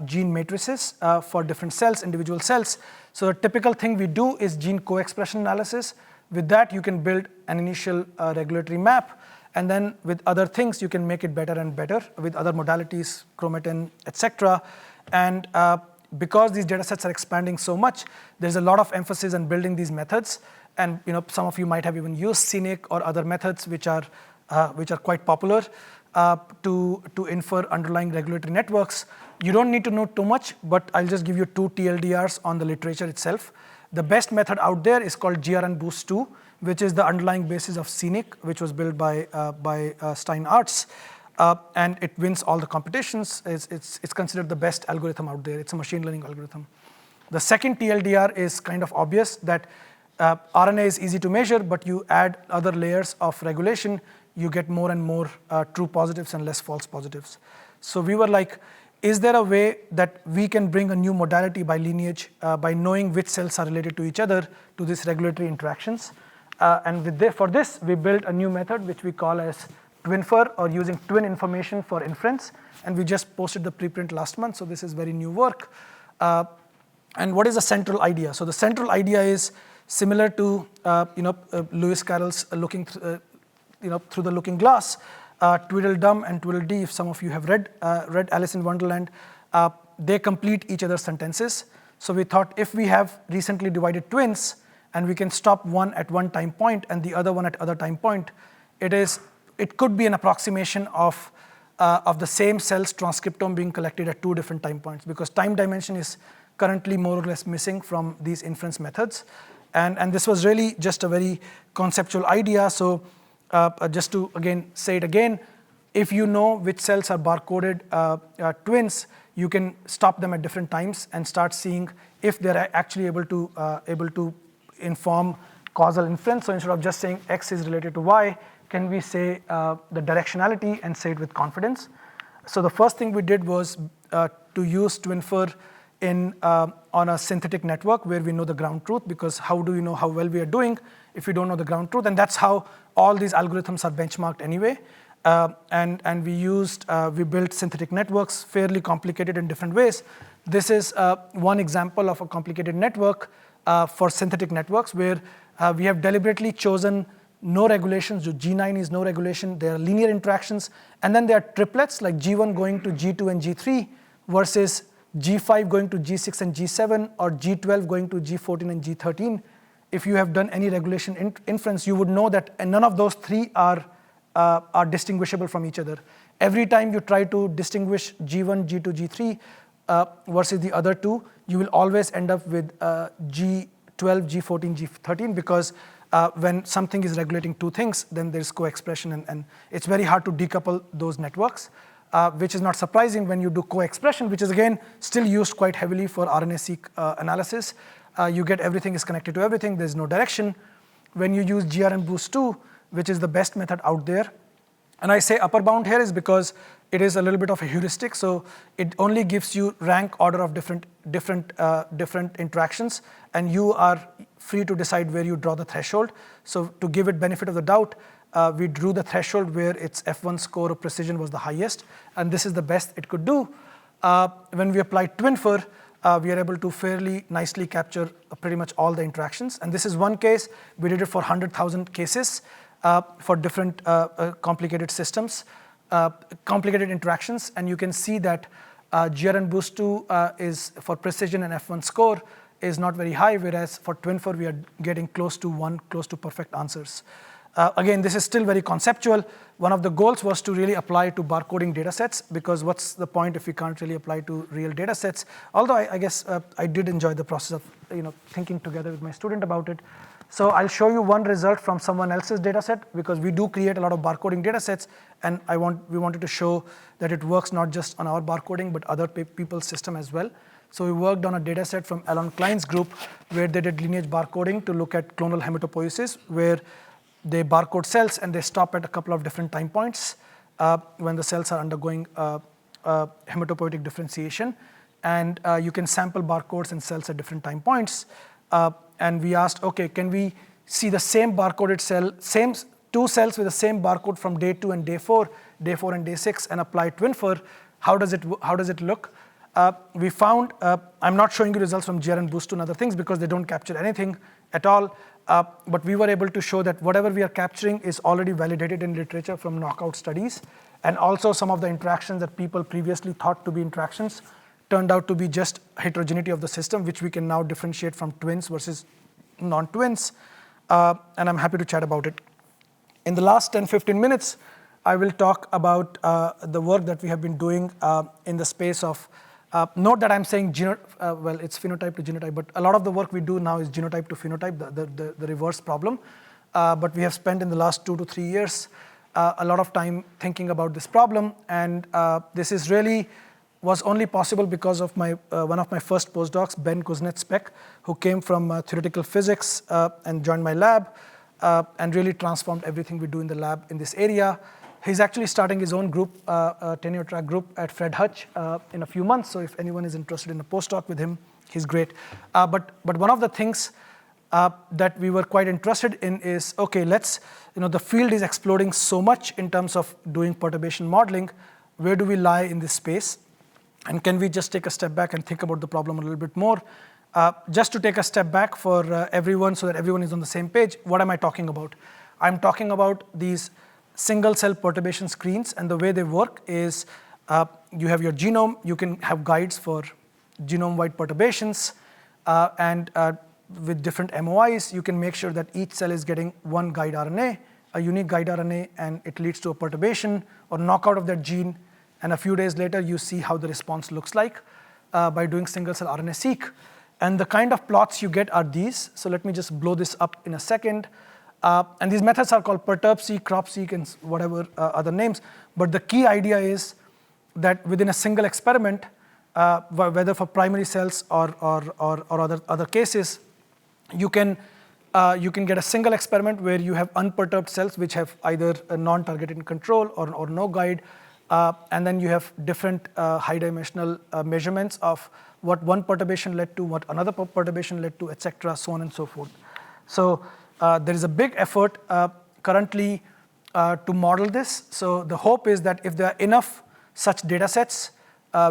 gene matrices for different cells, individual cells. So the typical thing we do is gene co-expression analysis. With that, you can build an initial regulatory map, and then with other things, you can make it better and better with other modalities, chromatin, etc. And because these data sets are expanding so much, there's a lot of emphasis on building these methods. And some of you might have even used scenic or other methods which are quite popular to infer underlying regulatory networks. You don't need to know too much, but I'll just give you 2 TLDRs on the literature itself. The best method out there is called GRN-Boost2, which is the underlying basis of scenic, which was built by Stein Arts. And it wins all the competitions. It's considered the best algorithm out there. It's a machine learning algorithm. The second TLDR is kind of obvious, that RNA is easy to measure, but you add other layers of regulation, you get more and more true positives and less false positives. So we were like, is there a way that we can bring a new modality by lineage, by knowing which cells are related to each other, to these regulatory interactions? And for this, we built a new method which we call as TwinFer, or using twin information for inference. And we just posted the preprint last month, so this is very new work. And what is the central idea? So the central idea is similar to Lewis Carroll's looking through the looking glass. Tweedledum and Tweedledee, if some of you have read Alice in Wonderland, they complete each other's sentences. So we thought, if we have recently divided twins and we can stop one at one time point and the other one at other time point, it could be an approximation of the same cell's transcriptome being collected at 2 different time points, because time dimension is currently more or less missing from these inference methods. And this was really just a very conceptual idea. So just to say it again, if you know which cells are barcoded twins, you can stop them at different times and start seeing if they're actually able to inform causal inference. So instead of just saying X is related to Y, can we say the directionality and say it with confidence? So the first thing we did was to use TwinFer on a synthetic network where we know the ground truth, because how do you know how well we are doing if you don't know the ground truth? And that's how all these algorithms are benchmarked anyway. And we built synthetic networks, fairly complicated in different ways. This is one example of a complicated network for synthetic networks, where we have deliberately chosen no regulations. So G9 is no regulation. There are linear interactions. And then there are triplets, like G1 going to G2 and G3 versus G5 going to G6 and G7, or G12 going to G14 and G13. If you have done any regulation inference, you would know that none of those 3 are distinguishable from each other. Every time you try to distinguish G1, G2, G3 versus the other 2, you will always end up with G12, G14, G13, because when something is regulating 2 things, then there's co-expression, and it's very hard to decouple those networks, which is not surprising when you do co-expression, which is again still used quite heavily for RNA-seq analysis. You get everything is connected to everything, there's no direction. When you use GRN-Boost2, which is the best method out there, and I say upper bound here is because it is a little bit of a heuristic, so it only gives you rank order of different interactions, and you are free to decide where you draw the threshold. So to give it benefit of the doubt, we drew the threshold where its F1 score of precision was the highest, and this is the best it could do. When we applied TwinFer, we are able to fairly nicely capture pretty much all the interactions. And this is one case. We did it for 100,000 cases for different complicated systems, complicated interactions. And you can see that GRN-Boost2 is for precision and F1 score is not very high, whereas for TwinFer, we are getting close to perfect answers. Again, this is still very conceptual. One of the goals was to really apply to barcoding data sets, because what's the point if we can't really apply to real data sets? Although I guess I did enjoy the process of thinking together with my student about it. So I'll show you one result from someone else's data set, because we do create a lot of barcoding data sets, and we wanted to show that it works not just on our barcoding, but other people's system as well. So we worked on a data set from Alan Klein's group, where they did lineage barcoding to look at clonal hematopoiesis, where they barcode cells and they stop at a couple of different time points when the cells are undergoing hematopoietic differentiation. And you can sample barcodes and cells at different time points. And we asked, okay, can we see the same barcoded cell, same two cells with the same barcode from day 2 and day 4 and day 6, and apply TwinFer? How does it look? We found, I'm not showing you results from GR and Boost and other things because they don't capture anything at all. But we were able to show that whatever we are capturing is already validated in literature from knockout studies. And also some of the interactions that people previously thought to be interactions turned out to be just heterogeneity of the system, which we can now differentiate from twins versus non-twins. And I'm happy to chat about it. In the last 10-15 minutes, I will talk about the work that we have been doing in the space of note that I'm saying, well, it's phenotype to genotype, but a lot of the work we do now is genotype to phenotype, the reverse problem. But we have spent in the last 2 to 3 years a lot of time thinking about this problem. And this is really was only possible because of one of my first postdocs, Ben Kuznets-Speck, who came from theoretical physics and joined my lab and really transformed everything we do in the lab in this area. He's actually starting his own group, tenure track group at Fred Hutch in a few months. So if anyone is interested in a postdoc with him, he's great. But one of the things that we were quite interested in is, okay, the field is exploding so much in terms of doing perturbation modeling. Where do we lie in this space? And can we just take a step back and think about the problem a little bit more? Just to take a step back for everyone so that everyone is on the same page, what am I talking about? I'm talking about these single-cell perturbation screens, and the way they work is you have your genome, you can have guides for genome-wide perturbations, and with different MOIs, you can make sure that each cell is getting one guide RNA, a unique guide RNA, and it leads to a perturbation or knockout of that gene, and a few days later, you see how the response looks like by doing single-cell RNA-seq. And the kind of plots you get are these. So let me just blow this up in a second. And these methods are called Perturb-seq, Crop-seq, and whatever other names. But the key idea is that within a single experiment, whether for primary cells or other cases, you can get a single experiment where you have unperturbed cells which have either a non-targeted control or no guide, and then you have different high-dimensional measurements of what one perturbation led to, what another perturbation led to, etc., so on and so forth. So there is a big effort currently to model this. So the hope is that if there are enough such data sets,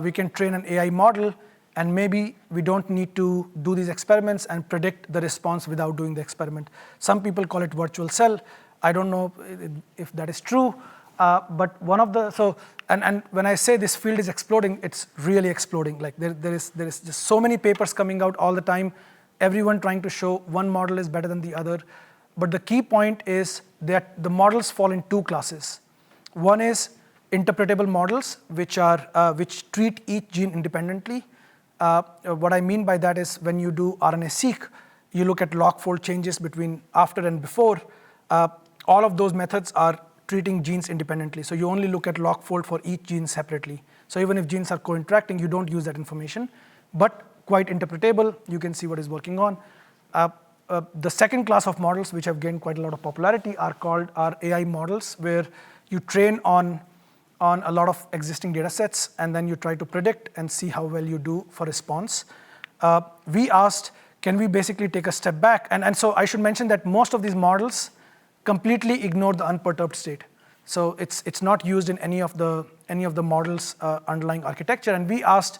we can train an AI model, and maybe we don't need to do these experiments and predict the response without doing the experiment. Some people call it virtual cell. I don't know if that is true, but one of the, and when I say this field is exploding, it's really exploding. Like there is just so many papers coming out all the time, everyone trying to show one model is better than the other. But the key point is that the models fall in two classes. One is interpretable models, which treat each gene independently. What I mean by that is when you do RNA-seq, you look at log-fold changes between after and before. All of those methods are treating genes independently. So you only look at log-fold for each gene separately. So even if genes are co-interacting, you don't use that information. But quite interpretable, you can see what is working on. The second class of models, which have gained quite a lot of popularity, are AI models, where you train on a lot of existing data sets, and then you try to predict and see how well you do for response. We asked, can we basically take a step back? And so I should mention that most of these models completely ignore the unperturbed state. So it's not used in any of the models' underlying architecture. And we asked,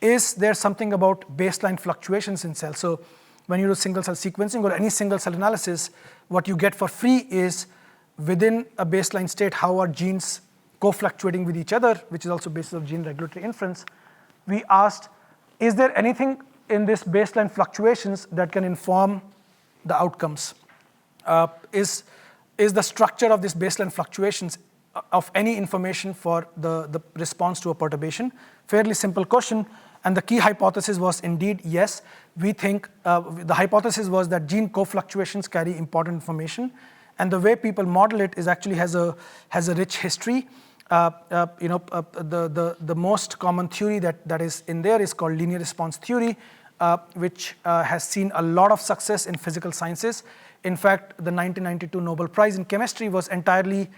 is there something about baseline fluctuations in cells? So when you do single-cell sequencing or any single-cell analysis, what you get for free is within a baseline state, how are genes co-fluctuating with each other, which is also basis of gene regulatory inference. We asked, is there anything in this baseline fluctuations that can inform the outcomes? is the structure of these baseline fluctuations of any information for the response to a perturbation? Fairly simple question. And the key hypothesis was indeed, yes, we think, the hypothesis was that gene co-fluctuations carry important information. And the way people model it is actually has a rich history. The most common theory that is in there is called linear response theory, which has seen a lot of success in physical sciences. In fact, the 1992 Nobel Prize in Chemistry was entirely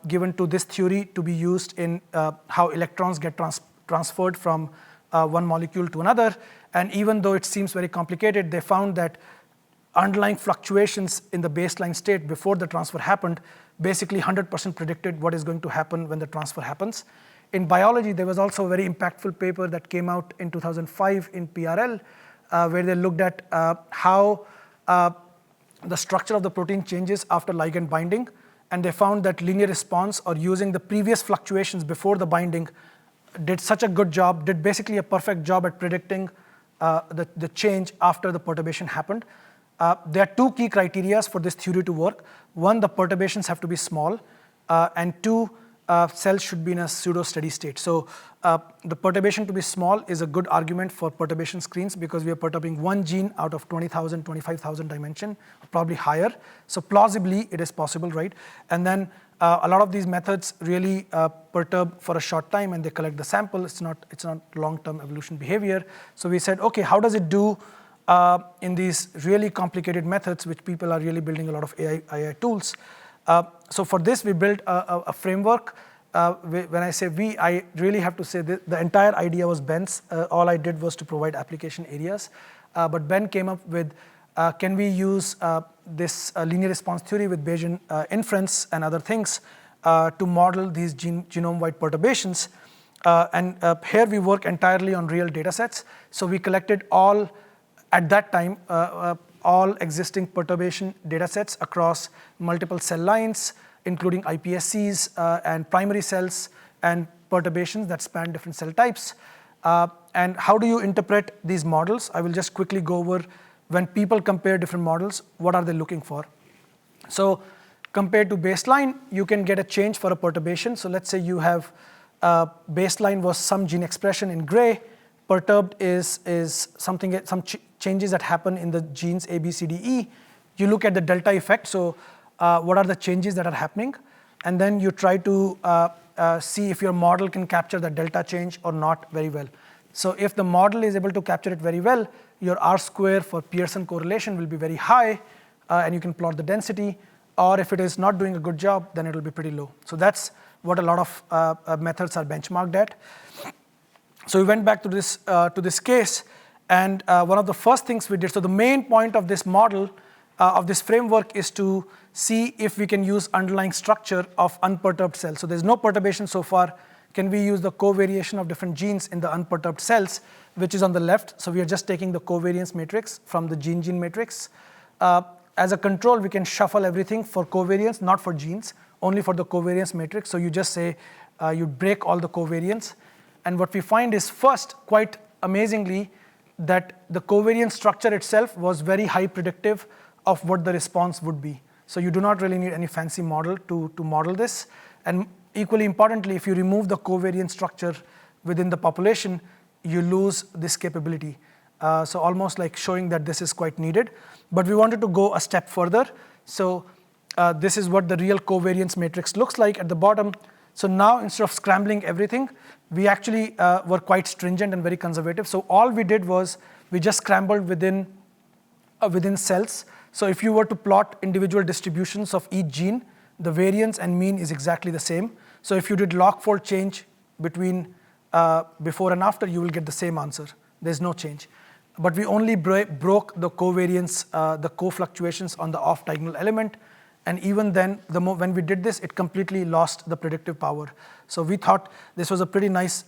given to this theory to be used in how electrons get transferred from one molecule to another. And even though it seems very complicated, they found that underlying fluctuations in the baseline state before the transfer happened basically 100% predicted what is going to happen when the transfer happens. In biology, there was also a very impactful paper that came out in 2005 in PRL, where they looked at how the structure of the protein changes after ligand binding. And they found that linear response, or using the previous fluctuations before the binding, did such a good job, did basically a perfect job at predicting the change after the perturbation happened. There are two key criteria for this theory to work. One, the perturbations have to be small, and two, cells should be in a pseudo-steady state. So the perturbation to be small is a good argument for perturbation screens, because we are perturbing one gene out of 20,000, 25,000 dimension, probably higher. So plausibly, it is possible, right? And then a lot of these methods really perturb for a short time, and they collect the sample. It's not long-term evolution behavior. So we said, okay, how does it do in these really complicated methods, which people are really building a lot of AI tools? So for this, we built a framework. When I say we, I really have to say that the entire idea was Ben's. All I did was to provide application areas. But Ben came up with, can we use this linear response theory with Bayesian inference and other things to model these genome-wide perturbations? And here we work entirely on real data sets. So we collected at that time, all existing perturbation data sets across multiple cell lines, including iPSCs and primary cells and perturbations that span different cell types. And how do you interpret these models? I will just quickly go over, when people compare different models, what are they looking for? So compared to baseline, you can get a change for a perturbation. So let's say you have baseline was some gene expression in gray. Perturbed is some changes that happen in the genes A, B, C, D, E. You look at the delta effect. So what are the changes that are happening? And then you try to see if your model can capture the delta change or not very well. So if the model is able to capture it very well, your R square for Pearson correlation will be very high, and you can plot the density. Or if it is not doing a good job, then it will be pretty low. So that's what a lot of methods are benchmarked at. So we went back to this case, and one of the first things we did, so the main point of this model, of this framework, is to see if we can use underlying structure of unperturbed cells. So there's no perturbation so far. Can we use the covariation of different genes in the unperturbed cells, which is on the left? So we are just taking the covariance matrix from the gene matrix. As a control, we can shuffle everything for covariance, not for genes, only for the covariance matrix. So you just say, you break all the covariance. And what we find is, first, quite amazingly, that the covariance structure itself was very high predictive of what the response would be. So you do not really need any fancy model to model this. And equally importantly, if you remove the covariance structure within the population, you lose this capability. So almost like showing that this is quite needed. But we wanted to go a step further. So this is what the real covariance matrix looks like at the bottom. So now, instead of scrambling everything, we actually were quite stringent and very conservative. So all we did was we just scrambled within cells. So if you were to plot individual distributions of each gene, the variance and mean is exactly the same. So if you did log-fold change between before and after, you will get the same answer. There's no change. But we only broke the covariance, the co-fluctuations on the off-diagonal element. And even then, when we did this, it completely lost the predictive power. So we thought this was a pretty nice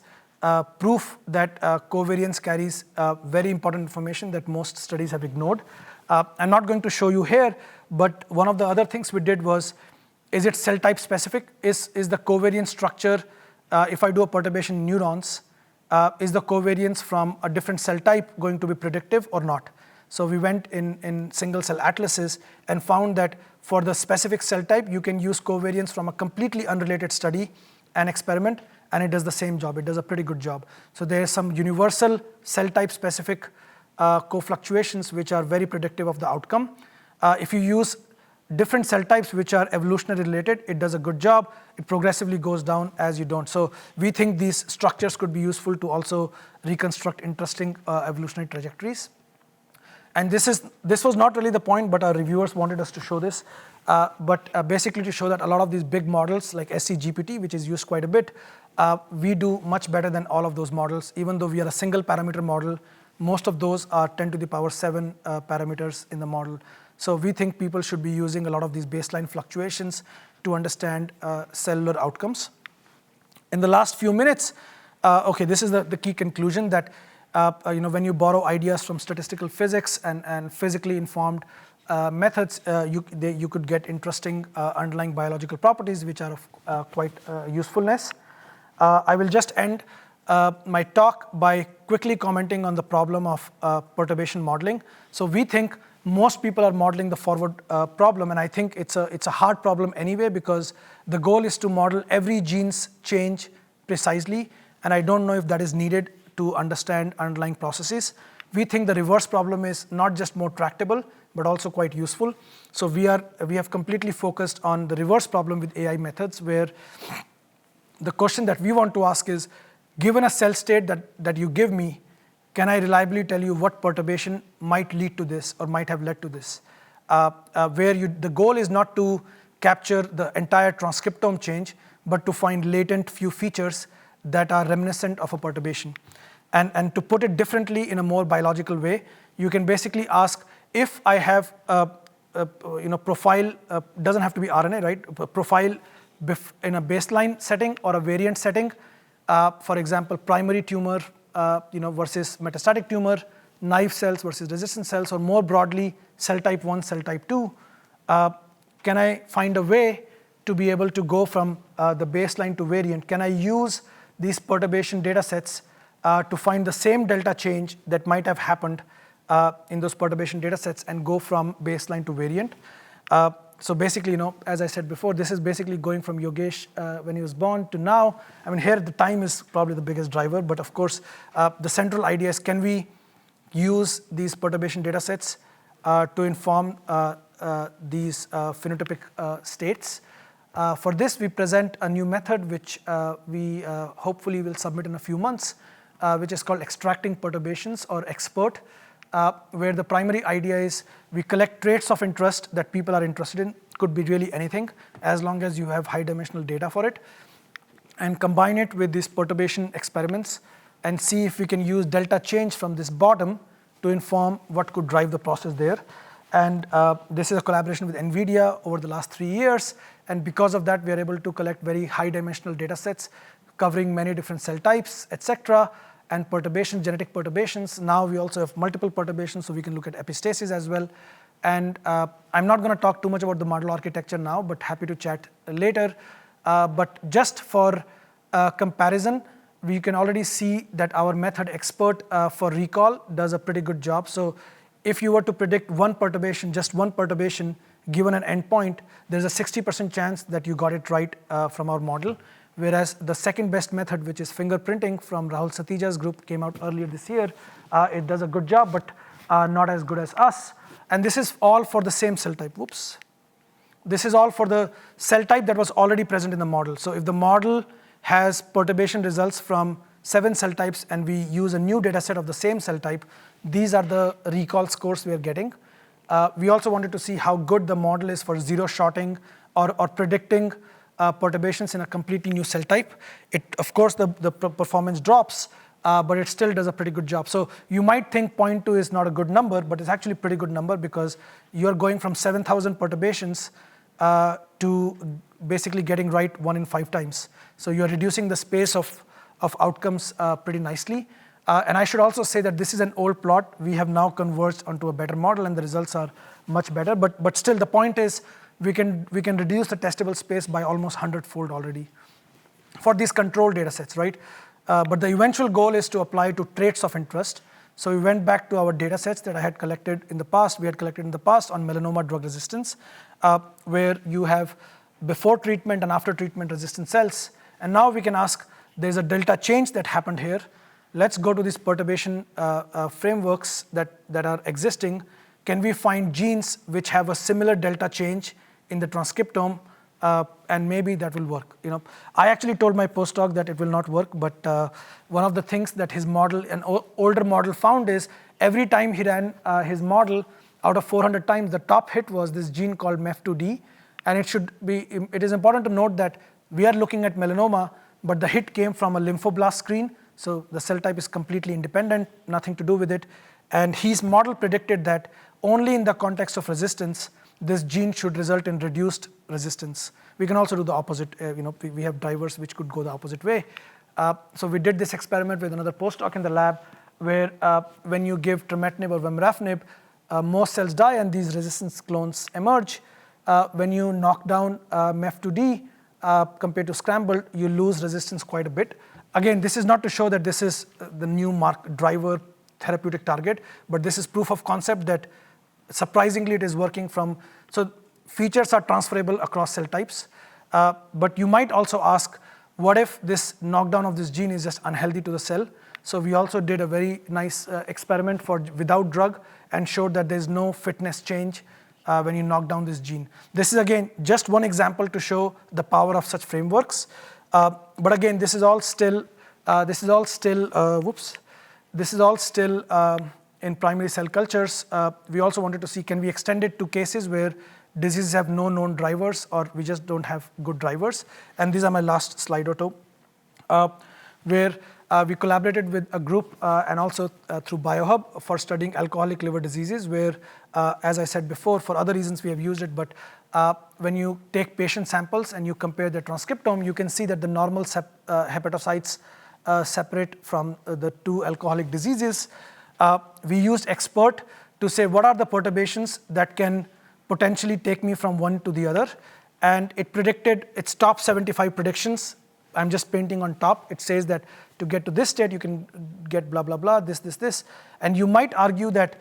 proof that covariance carries very important information that most studies have ignored. I'm not going to show you here, but one of the other things we did was, is it cell type specific? Is the covariance structure, if I do a perturbation in neurons, is the covariance from a different cell type going to be predictive or not? So we went in single cell atlases and found that for the specific cell type, you can use covariance from a completely unrelated study and experiment, and it does the same job. It does a pretty good job. So there are some universal cell type specific co-fluctuations which are very predictive of the outcome. If you use different cell types which are evolutionary related, it does a good job. It progressively goes down as you don't. So we think these structures could be useful to also reconstruct interesting evolutionary trajectories. And this was not really the point, but our reviewers wanted us to show this. But basically to show that a lot of these big models like SCGPT, which is used quite a bit, we do much better than all of those models. Even though we are a single parameter model, most of those are 10 to the power 7 parameters in the model. So we think people should be using a lot of these baseline fluctuations to understand cellular outcomes. In the last few minutes, okay, this is the key conclusion that when you borrow ideas from statistical physics and physically informed methods, you could get interesting underlying biological properties which are of quite usefulness. I will just end my talk by quickly commenting on the problem of perturbation modeling. So we think most people are modeling the forward problem, and I think it's a hard problem anyway because the goal is to model every gene's change precisely, and I don't know if that is needed to understand underlying processes. We think the reverse problem is not just more tractable, but also quite useful. So we have completely focused on the reverse problem with AI methods, where the question that we want to ask is, given a cell state that you give me, can I reliably tell you what perturbation might lead to this or might have led to this? The goal is not to capture the entire transcriptome change, but to find latent few features that are reminiscent of a perturbation. And to put it differently in a more biological way, you can basically ask, if I have a profile, doesn't have to be RNA, right? A profile in a baseline setting or a variant setting, for example, primary tumor versus metastatic tumor, naive cells versus resistant cells, or more broadly, cell type 1, cell type 2, can I find a way to be able to go from the baseline to variant? Can I use these perturbation data sets to find the same delta change that might have happened in those perturbation data sets and go from baseline to variant? So basically, as I said before, this is basically going from Yogesh when he was born to now. I mean, here the time is probably the biggest driver, but of course, the central idea is, can we use these perturbation data sets to inform these phenotypic states? For this, we present a new method, which we hopefully will submit in a few months, which is called extracting perturbations, or expert, where the primary idea is we collect traits of interest that people are interested in, could be really anything, as long as you have high dimensional data for it, and combine it with these perturbation experiments and see if we can use delta change from this bottom to inform what could drive the process there. And this is a collaboration with NVIDIA over the last 3 years, and because of that, we are able to collect very high dimensional data sets covering many different cell types, etc., and perturbations, genetic perturbations. Now we also have multiple perturbations, so we can look at epistasis as well. And I'm not going to talk too much about the model architecture now, but happy to chat later. But just for comparison, we can already see that our method expert for recall does a pretty good job. So if you were to predict one perturbation, just one perturbation, given an endpoint, there's a 60% chance that you got it right from our model. Whereas the second best method, which is fingerprinting from Rahul Satija's group, came out earlier this year. It does a good job, but not as good as us. And this is all for the same cell type. Whoops. This is all for the cell type that was already present in the model. So if the model has perturbation results from 7 cell types and we use a new data set of the same cell type, these are the recall scores we are getting. We also wanted to see how good the model is for zero-shotting or predicting perturbations in a completely new cell type. Of course, the performance drops, but it still does a pretty good job. So you might think 0.2 is not a good number, but it's actually a pretty good number because you're going from 7,000 perturbations to basically getting right 1 in 5 times. So you're reducing the space of outcomes pretty nicely. And I should also say that this is an old plot. We have now converged onto a better model, and the results are much better. But still, the point is, we can reduce the testable space by almost 100-fold already for these controlled data sets, right? But the eventual goal is to apply to traits of interest. So we went back to our data sets that I had collected in the past, on melanoma drug resistance, where you have before treatment and after treatment resistant cells. And now we can ask, there's a delta change that happened here. Let's go to these perturbation frameworks that are existing. Can we find genes which have a similar delta change in the transcriptome? And maybe that will work. I actually told my postdoc that it will not work, but one of the things that his model, an older model, found is every time he ran his model, out of 400 times, the top hit was this gene called MEF2D. And it is important to note that we are looking at melanoma, but the hit came from a lymphoblast screen, so the cell type is completely independent, nothing to do with it. And his model predicted that only in the context of resistance, this gene should result in reduced resistance. We can also do the opposite. We have drivers which could go the opposite way. So we did this experiment with another postdoc in the lab, where when you give trametinib or vemurafenib, most cells die and these resistance clones emerge. When you knock down MEF2D compared to scrambled, you lose resistance quite a bit. Again, this is not to show that this is the new driver therapeutic target, but this is proof of concept that surprisingly it is working so features are transferable across cell types. But you might also ask, what if this knockdown of this gene is just unhealthy to the cell? So we also did a very nice experiment without drug and showed that there's no fitness change when you knock down this gene. This is again just one example to show the power of such frameworks. But again, this is all still in primary cell cultures. We also wanted to see, can we extend it to cases where diseases have no known drivers or we just don't have good drivers? And these are my last slide or two, where we collaborated with a group and also through BioHub for studying alcoholic liver diseases, where, as I said before, for other reasons we have used it, but when you take patient samples and you compare their transcriptome, you can see that the normal hepatocytes separate from the two alcoholic diseases. We used expert to say what are the perturbations that can potentially take me from one to the other, and it predicted its top 75 predictions. I'm just painting on top. It says that to get to this state, you can get blah, blah, blah, this. And you might argue that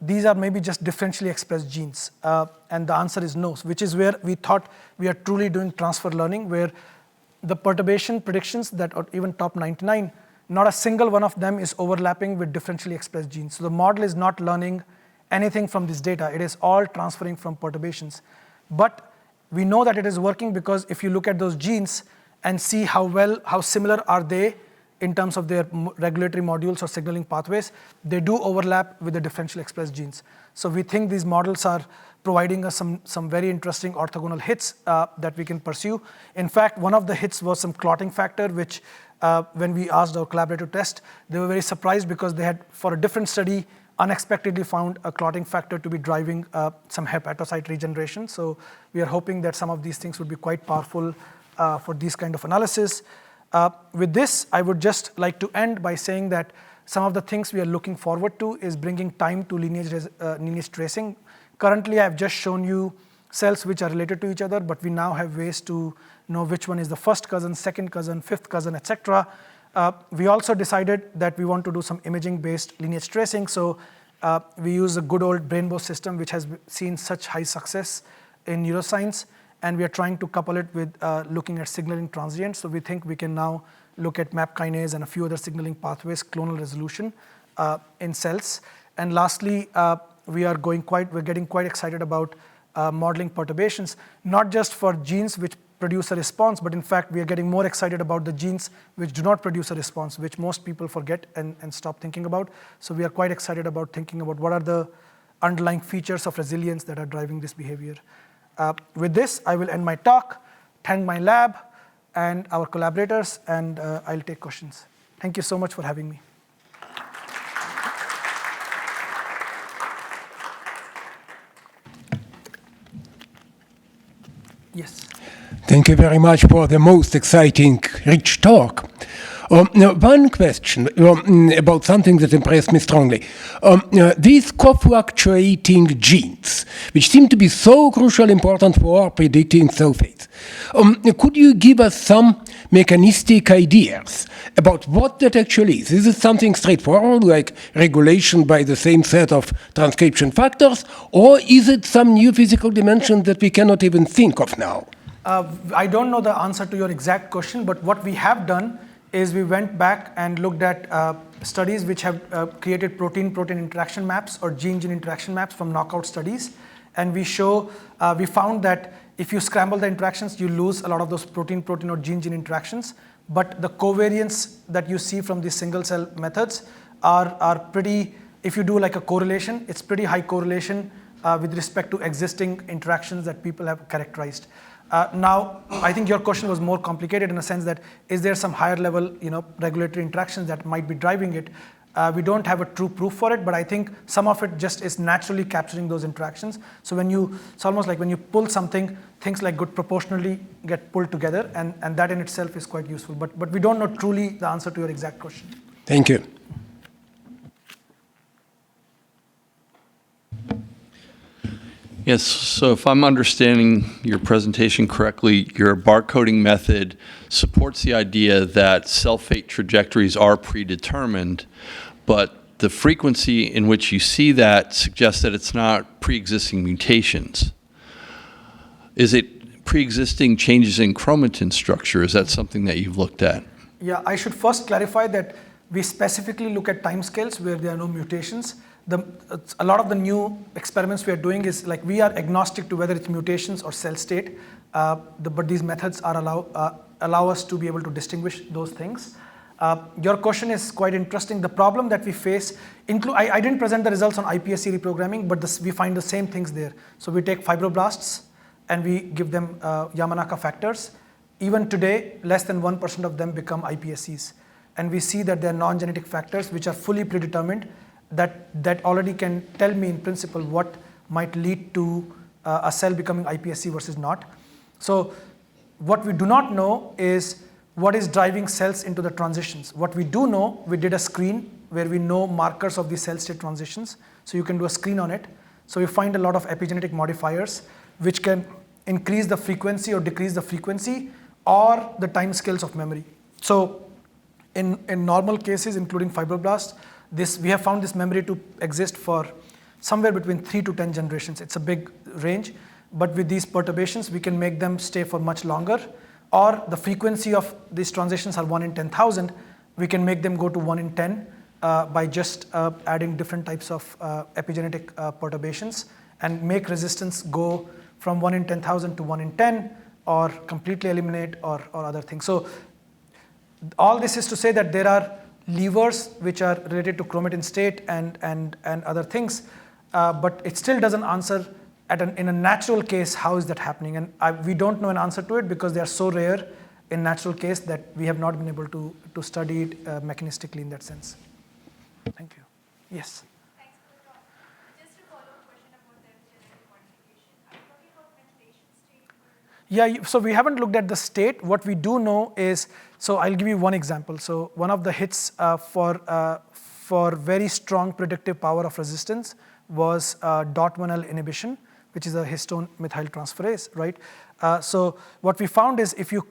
these are maybe just differentially expressed genes. And the answer is no, which is where we thought we are truly doing transfer learning, where the perturbation predictions that are even top 99, not a single one of them is overlapping with differentially expressed genes. So the model is not learning anything from this data. It is all transferring from perturbations. But we know that it is working because if you look at those genes and see how similar are they in terms of their regulatory modules or signaling pathways, they do overlap with the differentially expressed genes. So we think these models are providing us some very interesting orthogonal hits that we can pursue. In fact, one of the hits was some clotting factor, which when we asked our collaborator to test, they were very surprised because they had, for a different study, unexpectedly found a clotting factor to be driving some hepatocyte regeneration. So we are hoping that some of these things would be quite powerful for these kind of analysis. With this, I would just like to end by saying that some of the things we are looking forward to is bringing time to lineage tracing. Currently, I've just shown you cells which are related to each other, but we now have ways to know which one is the first cousin, second cousin, fifth cousin, etc. We also decided that we want to do some imaging-based lineage tracing. So we use a good old Brainbow system, which has seen such high success in neuroscience. And we are trying to couple it with looking at signaling transients. So we think we can now look at MAP kinase and a few other signaling pathways, clonal resolution in cells. And lastly, we're getting quite excited about modeling perturbations, not just for genes which produce a response, but in fact, we are getting more excited about the genes which do not produce a response, which most people forget and stop thinking about. So we are quite excited about thinking about what are the underlying features of resilience that are driving this behavior. With this, I will end my talk, thank my lab and our collaborators, and I'll take questions. Thank you so much for having me. Yes. Thank you very much for the most exciting, rich talk. Now, one question about something that impressed me strongly. These co-fluctuating genes, which seem to be so crucially important for predicting cell fate. Could you give us some mechanistic ideas about what that actually is? Is it something straightforward, like regulation by the same set of transcription factors, or is it some new physical dimension that we cannot even think of now? I don't know the answer to your exact question, but what we have done is we went back and looked at studies which have created protein-protein interaction maps or gene-gene interaction maps from knockout studies. And we found that if you scramble the interactions, you lose a lot of those protein-protein or gene-gene interactions. But the covariance that you see from these single-cell methods are pretty, if you do like a correlation, it's pretty high correlation with respect to existing interactions that people have characterized. Now, I think your question was more complicated in a sense that is there some higher level, regulatory interactions that might be driving it? We don't have a true proof for it, but I think some of it just is naturally capturing those interactions. So it's almost like when you pull something, things like good proportionally get pulled together, and that in itself is quite useful. But we don't know truly the answer to your exact question. Thank you. Yes, so if I'm understanding your presentation correctly, your barcoding method supports the idea that cell fate trajectories are predetermined, but the frequency in which you see that suggests that it's not pre-existing mutations. Is it pre-existing changes in chromatin structure? Is that something that you've looked at? Yeah, I should first clarify that we specifically look at timescales where there are no mutations. A lot of the new experiments we are doing is like we are agnostic to whether it's mutations or cell state, but these methods allow us to be able to distinguish those things. Your question is quite interesting. The problem that we face, I didn't present the results on iPSC reprogramming, but we find the same things there. So we take fibroblasts and we give them Yamanaka factors. Even today, less than 1% of them become iPSCs. And we see that they're non-genetic factors which are fully predetermined that already can tell me in principle what might lead to a cell becoming iPSC versus not. So what we do not know is what is driving cells into the transitions. What we do know, we did a screen where we know markers of the cell state transitions. So you can do a screen on it. So you find a lot of epigenetic modifiers which can increase the frequency or decrease the frequency or the time scales of memory. So in normal cases, including fibroblasts, we have found this memory to exist for somewhere between 3 to 10 generations. It's a big range, but with these perturbations, we can make them stay for much longer, or the frequency of these transitions are 1 in 10,000. We can make them go to 1 in 10 by just adding different types of epigenetic perturbations and make resistance go from 1 in 10,000 to 1 in 10 or completely eliminate or other things. So all this is to say that there are levers which are related to chromatin state and other things, but it still doesn't answer in a natural case how is that happening, and we don't know an answer to it because they are so rare in natural case that we have not been able to study it mechanistically in that sense. Thank you. Yes. Thanks for the talk. Just a follow-up question about the epigenetic modification. Are you talking about methylation state? Yeah, so we haven't looked at the state. What we do know is, so I'll give you one example. So one of the hits for very strong predictive power of resistance was DOT1L inhibition, which is a histone methyltransferase, right? So what we found is if you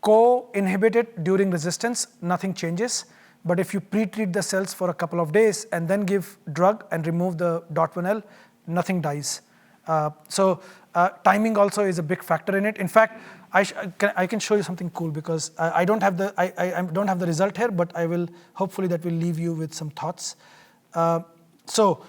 co-inhibit it during resistance, nothing changes. But if you pre-treat the cells for a couple of days and then give drug and remove the DOT1L, nothing dies. So timing also is a big factor in it. In fact, I can show you something cool because I don't have the result here, but I will hopefully that will leave you with some thoughts. So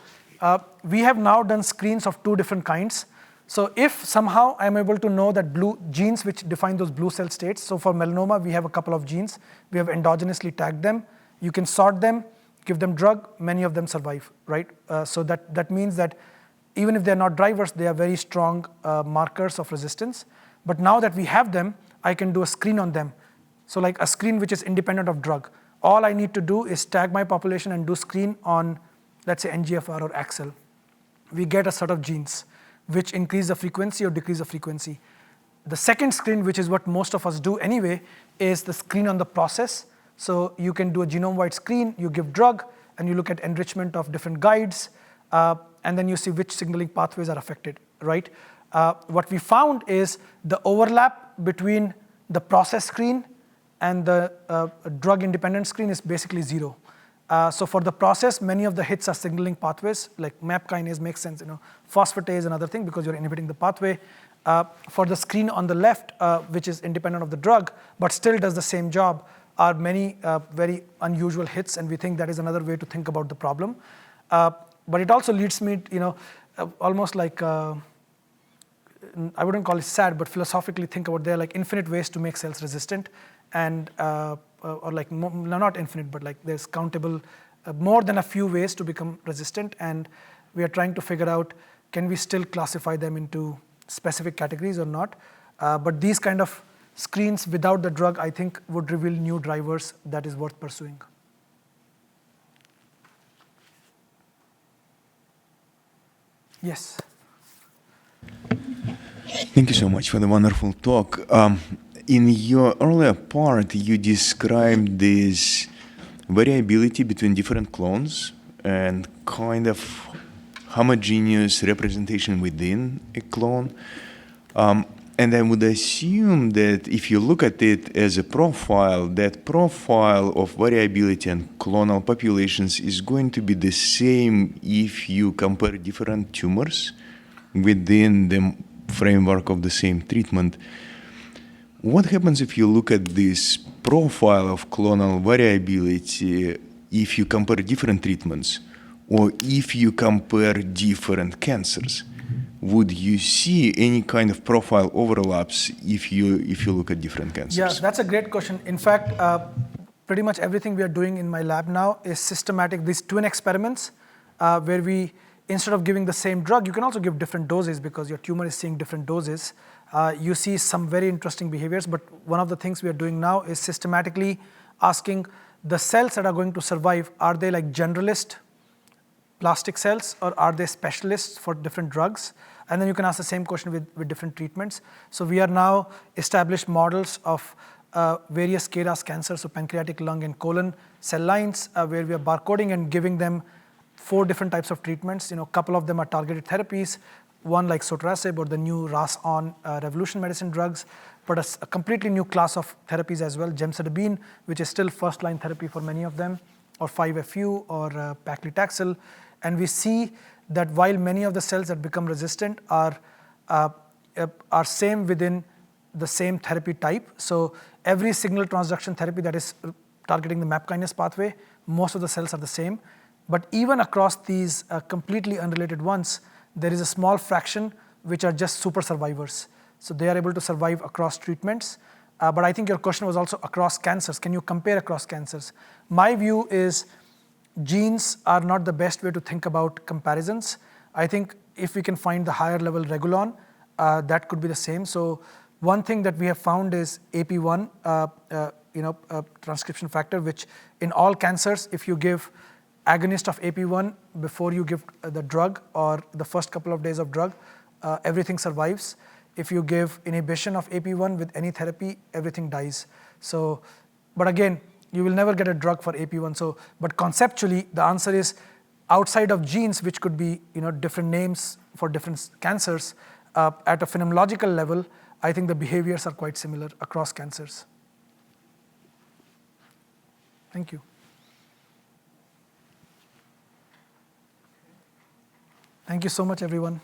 we have now done screens of 2 different kinds. So if somehow I'm able to know that blue genes which define those blue cell states, so for melanoma we have a couple of genes, we have endogenously tagged them, you can sort them, give them drug, many of them survive, right? So that means that even if they're not drivers, they are very strong markers of resistance. But now that we have them, I can do a screen on them. So like a screen which is independent of drug. All I need to do is tag my population and do screen on, let's say, NGFR or AXL. We get a set of genes which increase the frequency or decrease the frequency. The second screen, which is what most of us do anyway, is the screen on the process. So you can do a genome-wide screen, you give drug, and you look at enrichment of different guides, and then you see which signaling pathways are affected, right? What we found is the overlap between the process screen and the drug-independent screen is basically 0. So for the process, many of the hits are signaling pathways, like MAP kinase makes sense, phosphatase another thing because you're inhibiting the pathway. For the screen on the left, which is independent of the drug, but still does the same job, are many very unusual hits, and we think that is another way to think about the problem. But it also leads me, almost like, I wouldn't call it sad, but philosophically think about there are like infinite ways to make cells resistant, and or like not infinite, but like there's countable more than a few ways to become resistant, and we are trying to figure out, can we still classify them into specific categories or not? But these kind of screens without the drug, I think, would reveal new drivers that is worth pursuing. Yes. Thank you so much for the wonderful talk. In your earlier part, you described this variability between different clones and kind of homogeneous representation within a clone. And I would assume that if you look at it as a profile, that profile of variability and clonal populations is going to be the same if you compare different tumors within the framework of the same treatment. What happens if you look at this profile of clonal variability if you compare different treatments or if you compare different cancers? Would you see any kind of profile overlaps if you look at different cancers? Yeah, that's a great question. In fact, pretty much everything we are doing in my lab now is systematic. These twin experiments where we, instead of giving the same drug, you can also give different doses because your tumor is seeing different doses. You see some very interesting behaviors, but one of the things we are doing now is systematically asking the cells that are going to survive, are they like generalist plastic cells or are they specialists for different drugs? And then you can ask the same question with different treatments. So we are now established models of various KRAS cancers, so pancreatic, lung, and colon cell lines, where we are barcoding and giving them 4 different types of treatments. A couple of them are targeted therapies, one like sotorasib or the new RAS-on Revolution Medicine drugs, but a completely new class of therapies as well, gemcitabine, which is still first-line therapy for many of them, or 5-FU or paclitaxel. And we see that while many of the cells that become resistant are same within the same therapy type, so every signal transduction therapy that is targeting the MAP kinase pathway, most of the cells are the same. But even across these completely unrelated ones, there is a small fraction which are just super survivors. So they are able to survive across treatments. But I think your question was also across cancers. Can you compare across cancers? My view is genes are not the best way to think about comparisons. I think if we can find the higher level regulon, that could be the same. So one thing that we have found is AP1, transcription factor, which in all cancers, if you give agonist of AP1 before you give the drug or the first couple of days of drug, everything survives. If you give inhibition of AP1 with any therapy, everything dies. So, but again, you will never get a drug for AP1. So, but conceptually, the answer is outside of genes, which could be different names for different cancers, at a phenomenological level, I think the behaviors are quite similar across cancers. Thank you. Thank you so much, everyone.